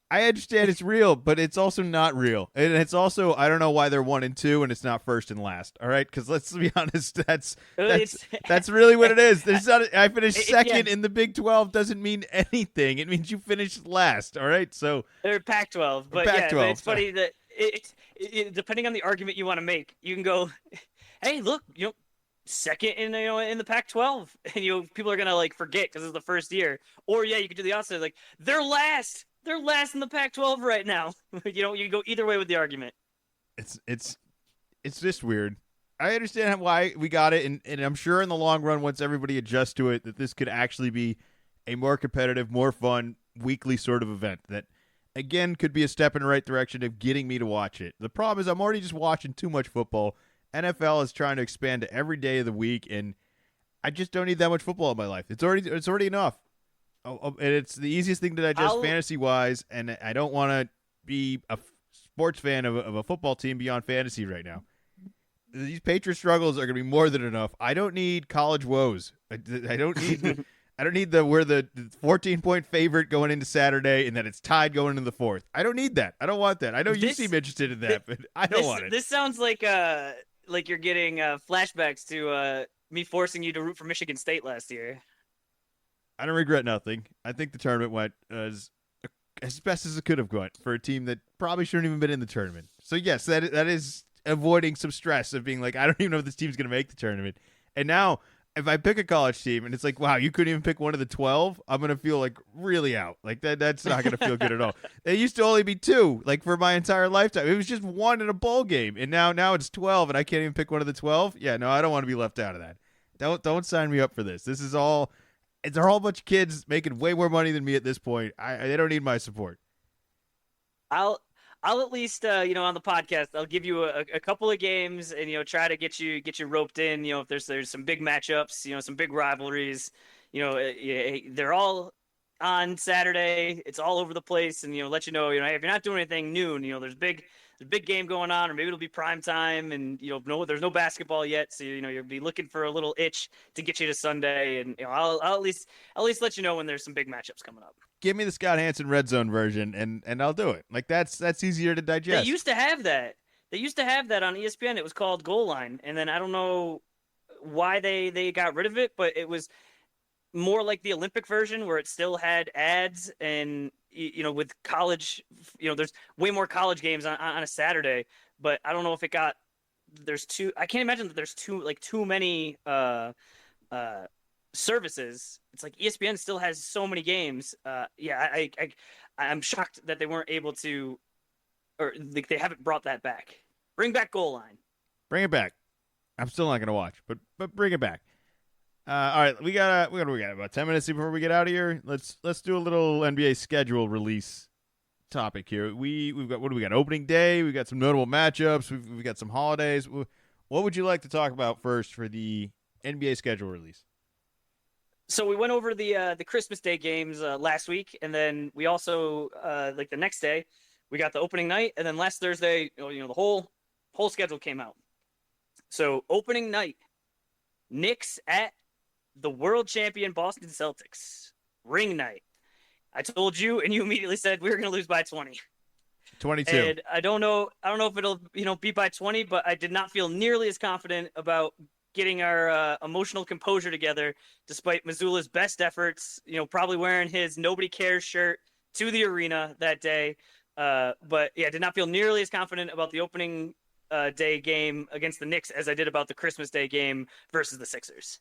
I understand it's real, but it's also not real, and it's also I don't know why they're 1 and 2 and it's not first and last. All right, because let's be honest, that's really what it is. There's not. I finished second in the Big 12 doesn't mean anything. It means you finished last. All right, so they're Pac-12, but Pac-12, yeah, it's funny that it depending on the argument you want to make, you can go, hey, look, second in the Pac-12, and people are gonna like forget because it's the first year. Or yeah, you could do the opposite, like they're last in the Pac-12 right now. You can go either way with the argument. It's just weird. I understand why we got it, and I'm sure in the long run, once everybody adjusts to it, that this could actually be a more competitive, more fun weekly sort of event that. Again, could be a step in the right direction of getting me to watch it. The problem is I'm already just watching too much football. NFL is trying to expand to every day of the week, and I just don't need that much football in my life. It's already enough. And it's the easiest thing to digest fantasy-wise, and I don't want to be a sports fan of a football team beyond fantasy right now. These Patriot struggles are going to be more than enough. I don't need college woes. I don't need I don't need we're the 14-point favorite going into Saturday and that it's tied going into the 4th. I don't need that. I don't want that. I know you seem interested in that, but I don't want it. This sounds like you're getting flashbacks to me forcing you to root for Michigan State last year. I don't regret nothing. I think the tournament went as best as it could have gone for a team that probably shouldn't even been in the tournament. So yes, that is avoiding some stress of being like, I don't even know if this team's going to make the tournament. And now if I pick a college team and it's like, wow, you couldn't even pick one of the 12, I'm going to feel like really out. Like that's not going to feel good at all. It used to only be 2, like for my entire lifetime. It was just 1 in a bowl game. And now it's 12 and I can't even pick one of the 12. Yeah, no, I don't want to be left out of that. Don't sign me up for this. They're a whole bunch of kids making way more money than me at this point. They don't need my support. I'll at least, on the podcast, I'll give you a couple of games and, try to get you roped in, if there's some big matchups, some big rivalries, they're all on Saturday. It's all over the place and, let you know, if you're not doing anything noon, there's a big game going on, or maybe it'll be prime time and, there's no basketball yet. So, you'll be looking for a little itch to get you to Sunday. And, I'll at least let you know when there's some big matchups coming up. Give me the Scott Hansen red zone version, and I'll do it. Like that's easier to digest. They used to have that. On ESPN. It was called Goal Line, and then I don't know why they got rid of it, but it was more like the Olympic version where it still had ads and with college. There's way more college games on a Saturday, but I don't know if it got. There's too. I can't imagine that there's too many. Services. It's like ESPN still has so many games. I'm shocked that they weren't able to, or like they haven't brought that back. Bring back Goal Line. Bring it back. I'm still not going to watch, but bring it back. All right, we got about 10 minutes before we get out of here. Let's do a little NBA schedule release topic here. We've got, what do we got? Opening day. We've got some notable matchups. We've got some holidays. What would you like to talk about first for the NBA schedule release? So we went over the Christmas Day games last week, and then we also like the next day we got the opening night, and then last Thursday, the whole schedule came out. So opening night, Knicks at the world champion Boston Celtics. Ring night. I told you, and you immediately said we were going to lose by 20. 22. And I don't know if it'll be by 20, but I did not feel nearly as confident about getting our emotional composure together, despite Missoula's best efforts. Probably wearing his "Nobody Cares" shirt to the arena that day. But yeah, I did not feel nearly as confident about the opening day game against the Knicks as I did about the Christmas Day game versus the Sixers.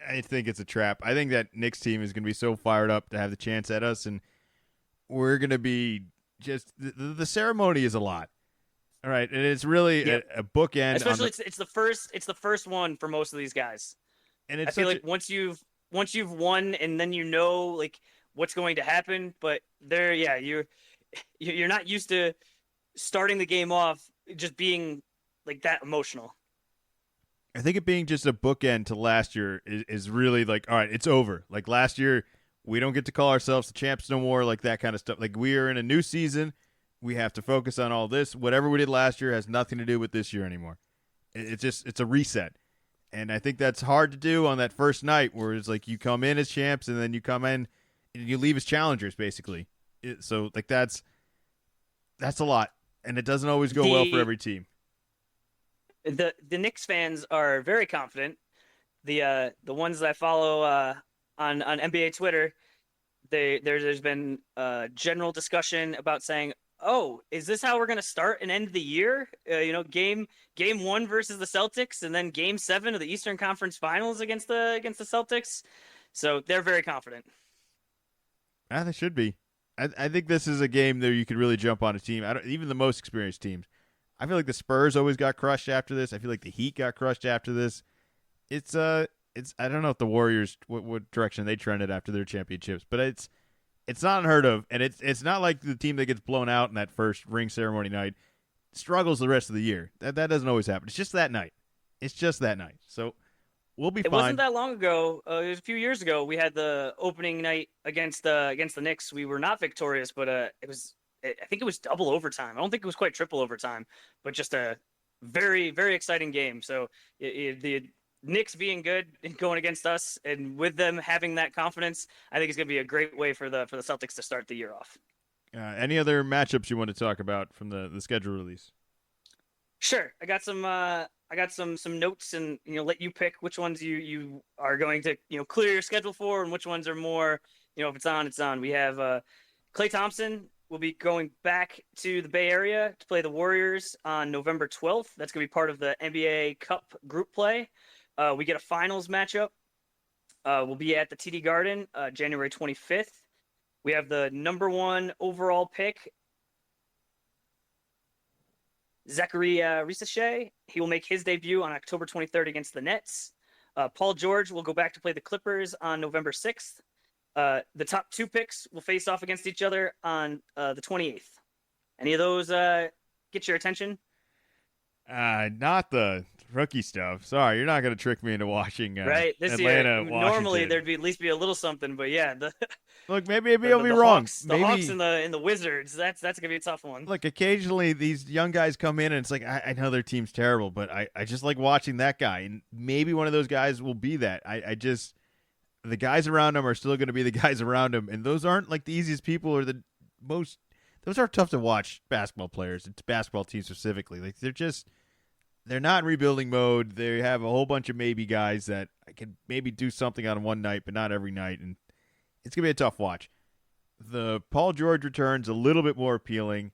I think it's a trap. I think that Knicks team is going to be so fired up to have the chance at us, and we're going to be just the ceremony is a lot. All right, and it's really a bookend. Especially it's the first one for most of these guys. And I feel like once you've won, and then like what's going to happen. But you're not used to starting the game off just being like that emotional. I think it being just a bookend to last year is really like, all right, it's over. Like last year, we don't get to call ourselves the champs no more, like that kind of stuff. Like we are in a new season. We have to focus on all this. Whatever we did last year has nothing to do with this year anymore. It's a reset. And I think that's hard to do on that first night where it's like you come in as champs and then you come in and you leave as challengers, basically. So like that's a lot. And it doesn't always go well for every team. The Knicks fans are very confident. The ones that I follow on NBA Twitter, there's been general discussion about saying, "Oh, is this how we're going to start and end the year? Game 1 versus the Celtics, and then Game 7 of the Eastern Conference Finals against the Celtics." So they're very confident. They should be. I think this is a game that you could really jump on a team. Even the most experienced teams. I feel like the Spurs always got crushed after this. I feel like the Heat got crushed after this. It's I don't know if the Warriors what direction they trended after their championships, but it's not unheard of, and it's not like the team that gets blown out in that first ring ceremony night struggles the rest of the year. That doesn't always happen. It's just that night. So we'll be fine. It wasn't that long ago. It was a few years ago. We had the opening night against the Knicks. We were not victorious, but I think it was double overtime. I don't think it was quite triple overtime, but just a very, very exciting game. So the Knicks being good and going against us, and with them having that confidence, I think it's going to be a great way for the Celtics to start the year off. Any other matchups you want to talk about from the schedule release? Sure, I got some notes, and let you pick which ones you are going to clear your schedule for, and which ones are more if it's on, it's on. We have Klay Thompson will be going back to the Bay Area to play the Warriors on November 12th. That's going to be part of the NBA Cup group play. We get a finals matchup. We'll be at the TD Garden January 25th. We have the number 1 overall pick, Zachary Risachet. He will make his debut on October 23rd against the Nets. Paul George will go back to play the Clippers on November 6th. The top 2 picks will face off against each other on the 28th. Any of those get your attention? Not the rookie stuff. Sorry, you're not going to trick me into watching right this Atlanta, year. Washington. Normally there'd be at least a little something, but yeah. Look, maybe I'll be wrong. The Hawks and the Wizards. That's gonna be a tough one. Look, occasionally these young guys come in and it's like I know their team's terrible, but I just like watching that guy, and maybe one of those guys will be that. I just the guys around him are still going to be the guys around him, and those aren't like the easiest people or the most. Those are tough to watch basketball players. It's basketball teams specifically. Like they're not in rebuilding mode. They have a whole bunch of maybe guys that I can maybe do something on one night, but not every night, and it's gonna be a tough watch. The Paul George return's a little bit more appealing.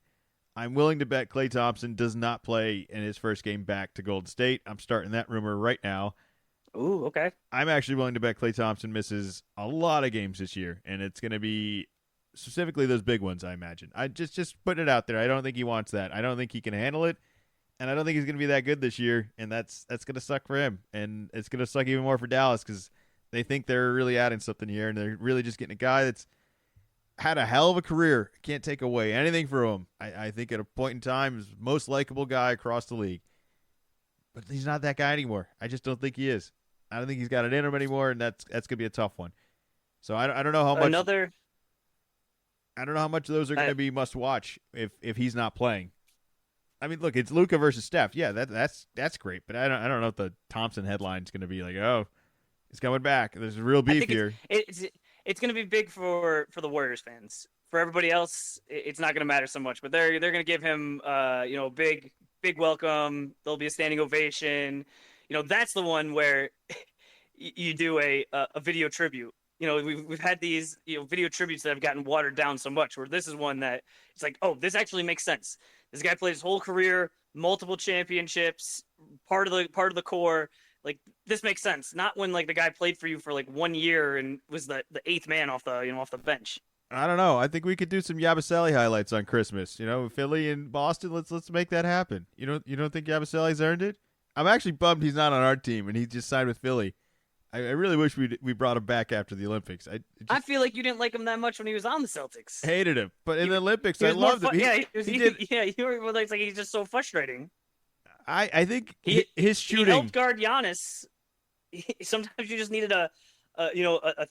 I'm willing to bet Klay Thompson does not play in his first game back to Golden State. I'm starting that rumor right now. Ooh, okay. I'm actually willing to bet Klay Thompson misses a lot of games this year, and it's going to be specifically those big ones, I imagine. I just putting it out there. I don't think he wants that. I don't think he can handle it, and I don't think he's going to be that good this year, and that's going to suck for him, and it's going to suck even more for Dallas because they think they're really adding something here, and they're really just getting a guy that's had a hell of a career. Can't take away anything from him. I think at a point in time, he's the most likable guy across the league. But he's not that guy anymore. I just don't think he is. I don't think he's got it in him anymore, and that's going to be a tough one. So I don't know how much. I don't know how much of those are going to be must watch if he's not playing. I mean, look, it's Luka versus Steph. Yeah, that's great. But I don't know if the Thompson headline is going to be like, oh, he's coming back. There's a real beef here. It's going to be big for the Warriors fans. For everybody else, it's not going to matter so much. But they're going to give him big welcome. There'll be a standing ovation. That's the one where you do a video tribute. We've had these video tributes that have gotten watered down so much, where this is one that it's like, oh, this actually makes sense. This guy played his whole career, multiple championships, part of the core. Like, this makes sense. Not when like the guy played for you for like 1 year and was the eighth man off the bench. I don't know. I think we could do some Yabusele highlights on Christmas. Philly and Boston. Let's make that happen. You don't think Yabusele's earned it? I'm actually bummed he's not on our team and he just signed with Philly. I really wish we brought him back after the Olympics. I feel like you didn't like him that much when he was on the Celtics. Hated him, but in the Olympics, I loved him. You were like he's just so frustrating. I think his shooting. He helped guard Giannis. Sometimes you just needed a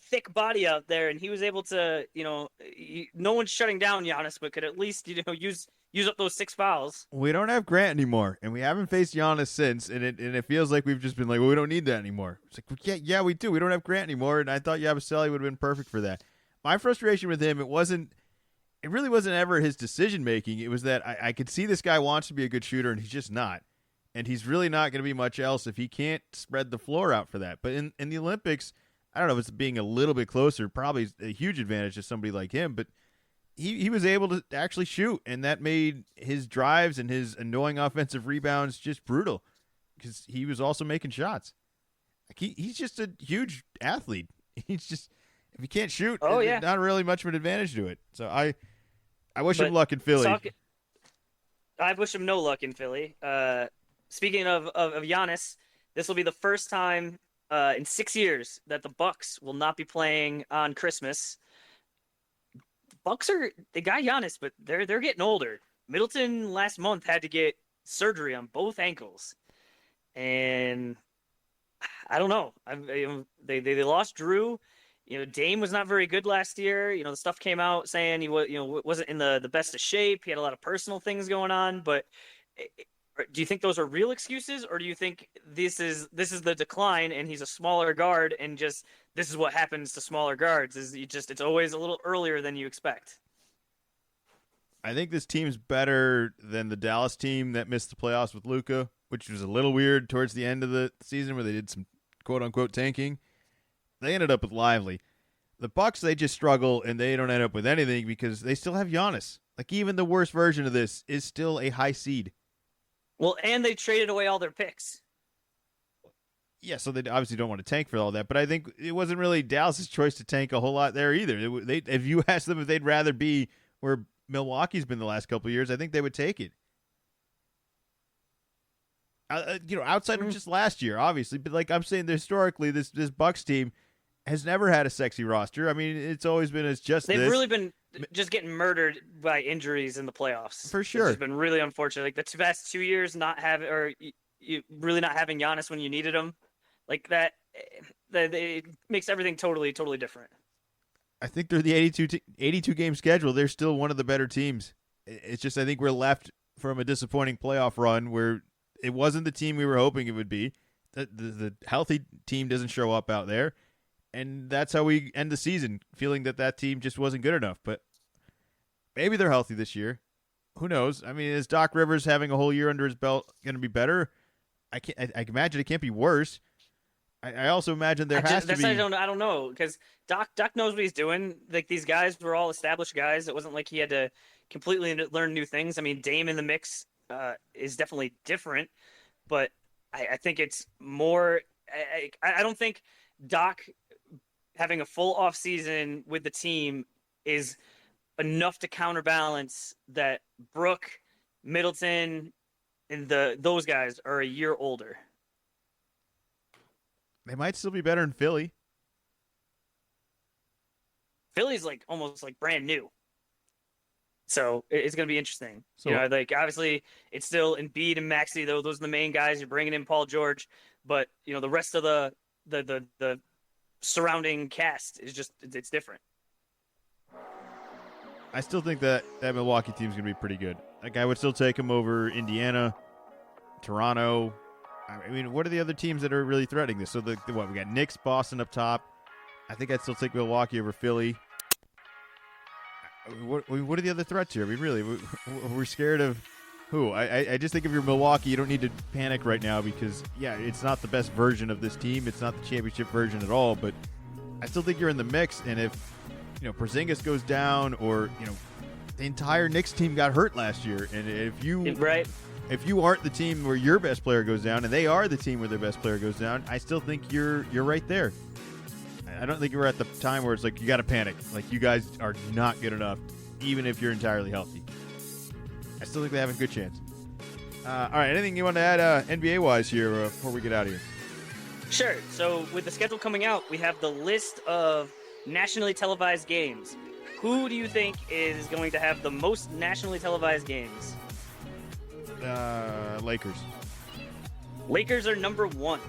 thick body out there, and he was able to. No one's shutting down Giannis, but could at least use up those 6 fouls. We don't have Grant anymore, and we haven't faced Giannis since, and it feels like we've just been like, well, we don't need that anymore. It's like, yeah, we do. We don't have Grant anymore, and I thought Yabusele would have been perfect for that. My frustration with him, it really wasn't ever his decision making. It was that I could see this guy wants to be a good shooter, and he's just not. And he's really not going to be much else if he can't spread the floor out for that. But in the Olympics, I don't know if it's being a little bit closer, probably a huge advantage to somebody like him, but he was able to actually shoot, and that made his drives and his annoying offensive rebounds just brutal because he was also making shots. Like he's just a huge athlete. He's just, if he can't shoot, not really much of an advantage to it. So I wish him luck in Philly. I wish him no luck in Philly. Speaking of Giannis, this will be the first time in 6 years that the Bucks will not be playing on Christmas. Bucks they got Giannis, but they're getting older. Middleton last month had to get surgery on both ankles, and I don't know. They lost Drew. Dame was not very good last year. The stuff came out saying he wasn't in the best of shape. He had a lot of personal things going on. But do you think those are real excuses, or do you think this is the decline and he's a smaller guard and just this is what happens to smaller guards? It's always a little earlier than you expect. I think this team's better than the Dallas team that missed the playoffs with Luka, which was a little weird towards the end of the season where they did some quote-unquote tanking. They ended up with Lively. The Bucks, they just struggle, and they don't end up with anything because they still have Giannis. Like, even the worst version of this is still a high seed. Well, and they traded away all their picks. Yeah, so they obviously don't want to tank for all that, but I think it wasn't really Dallas's choice to tank a whole lot there either. If you asked them if they'd rather be where Milwaukee's been the last couple of years, I think they would take it. Outside of just last year, obviously, but like I'm saying, historically, this Bucks team has never had a sexy roster. I mean, it's always been They've really been just getting murdered by injuries in the playoffs. For sure. It's been really unfortunate. Like the past 2 years not having, or you really not having Giannis when you needed him. Like that it makes everything totally, totally different. I think they're the 82 game schedule. They're still one of the better teams. It's just I think we're left from a disappointing playoff run where it wasn't the team we were hoping it would be. The healthy team doesn't show up out there. And that's how we end the season, feeling that team just wasn't good enough. But maybe they're healthy this year. Who knows? I mean, is Doc Rivers having a whole year under his belt going to be better? I imagine it can't be worse. I also imagine there has to be. I don't know, because Doc knows what he's doing. Like, these guys were all established guys. It wasn't like he had to completely learn new things. I mean, Dame in the mix is definitely different, but I think it's more. I don't think Doc having a full off season with the team is enough to counterbalance that Brook, Middleton, and those guys are a year older. They might still be better in Philly. Philly's like almost like brand new. So it's going to be interesting. So, like obviously it's still Embiid and Maxey, though. Those are the main guys. You're bringing in Paul George, but the rest of the surrounding cast is just it's different. I still think that Milwaukee team's going to be pretty good. Like, I would still take them over Indiana, Toronto. I mean, what are the other teams that are really threatening this? So, we got Knicks, Boston up top. I think I'd still take Milwaukee over Philly. What are the other threats here? I mean, really, we're scared of who? I just think if you're Milwaukee, you don't need to panic right now because, yeah, it's not the best version of this team. It's not the championship version at all, but I still think you're in the mix. And if, Porzingis goes down or, the entire Knicks team got hurt last year. And if you aren't the team where your best player goes down and they are the team where their best player goes down, I still think you're right there. I don't think we're at the time where it's like you got to panic. Like, you guys are not good enough, even if you're entirely healthy. I still think they have a good chance. All right, anything you want to add NBA-wise here before we get out of here? Sure. So with the schedule coming out, we have the list of nationally televised games. Who do you think is going to have the most nationally televised games? Lakers. Lakers are number 1.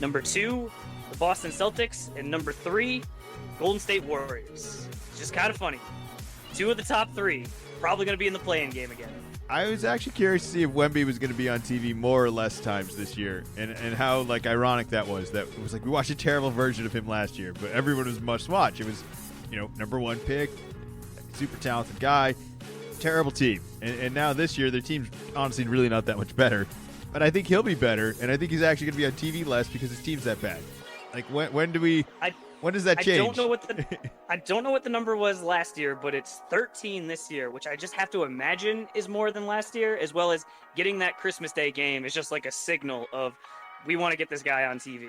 Number 2, the Boston Celtics, and number 3, Golden State Warriors. It's just kind of funny. 2 of the top 3 probably going to be in the play-in game again. I was actually curious to see if Wemby was going to be on TV more or less times this year, and how like ironic that was. That it was like we watched a terrible version of him last year, but everyone was must watch. It was, number 1 pick, super talented guy, terrible team, and now this year their team's honestly really not that much better. But I think he'll be better, and I think he's actually going to be on TV less because his team's that bad. Like when does that change? I don't know what the number was last year, but it's 13 this year, which I just have to imagine is more than last year, as well as getting that Christmas Day game is just like a signal of we want to get this guy on TV.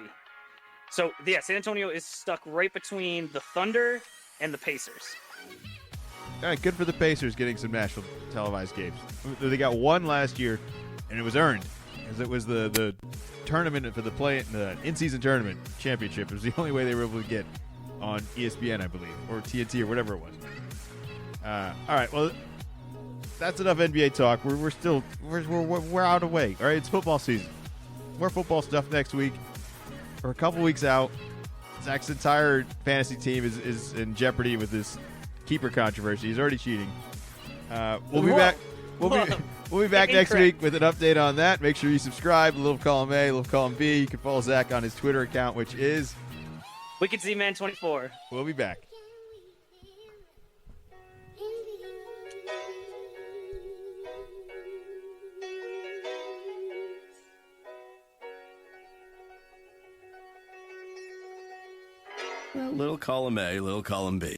So yeah, San Antonio is stuck right between the Thunder and the Pacers. All right, good for the Pacers getting some national televised games. They got one last year, and it was earned because it was the tournament for the in-season tournament championship. It was the only way they were able to get on ESPN, I believe, or TNT or whatever it was. All right, well, that's enough NBA talk. We're out of way. All right, it's football season. More football stuff next week. We're a couple weeks out. Zach's entire fantasy team is in jeopardy with this keeper controversy. He's already cheating. We'll be back. We'll be back next week with an update on that. Make sure you subscribe. Little column A, little column B. You can follow Zach on his Twitter account, which is Wicked Z-Man 24. We'll be back. Little column A, little column B.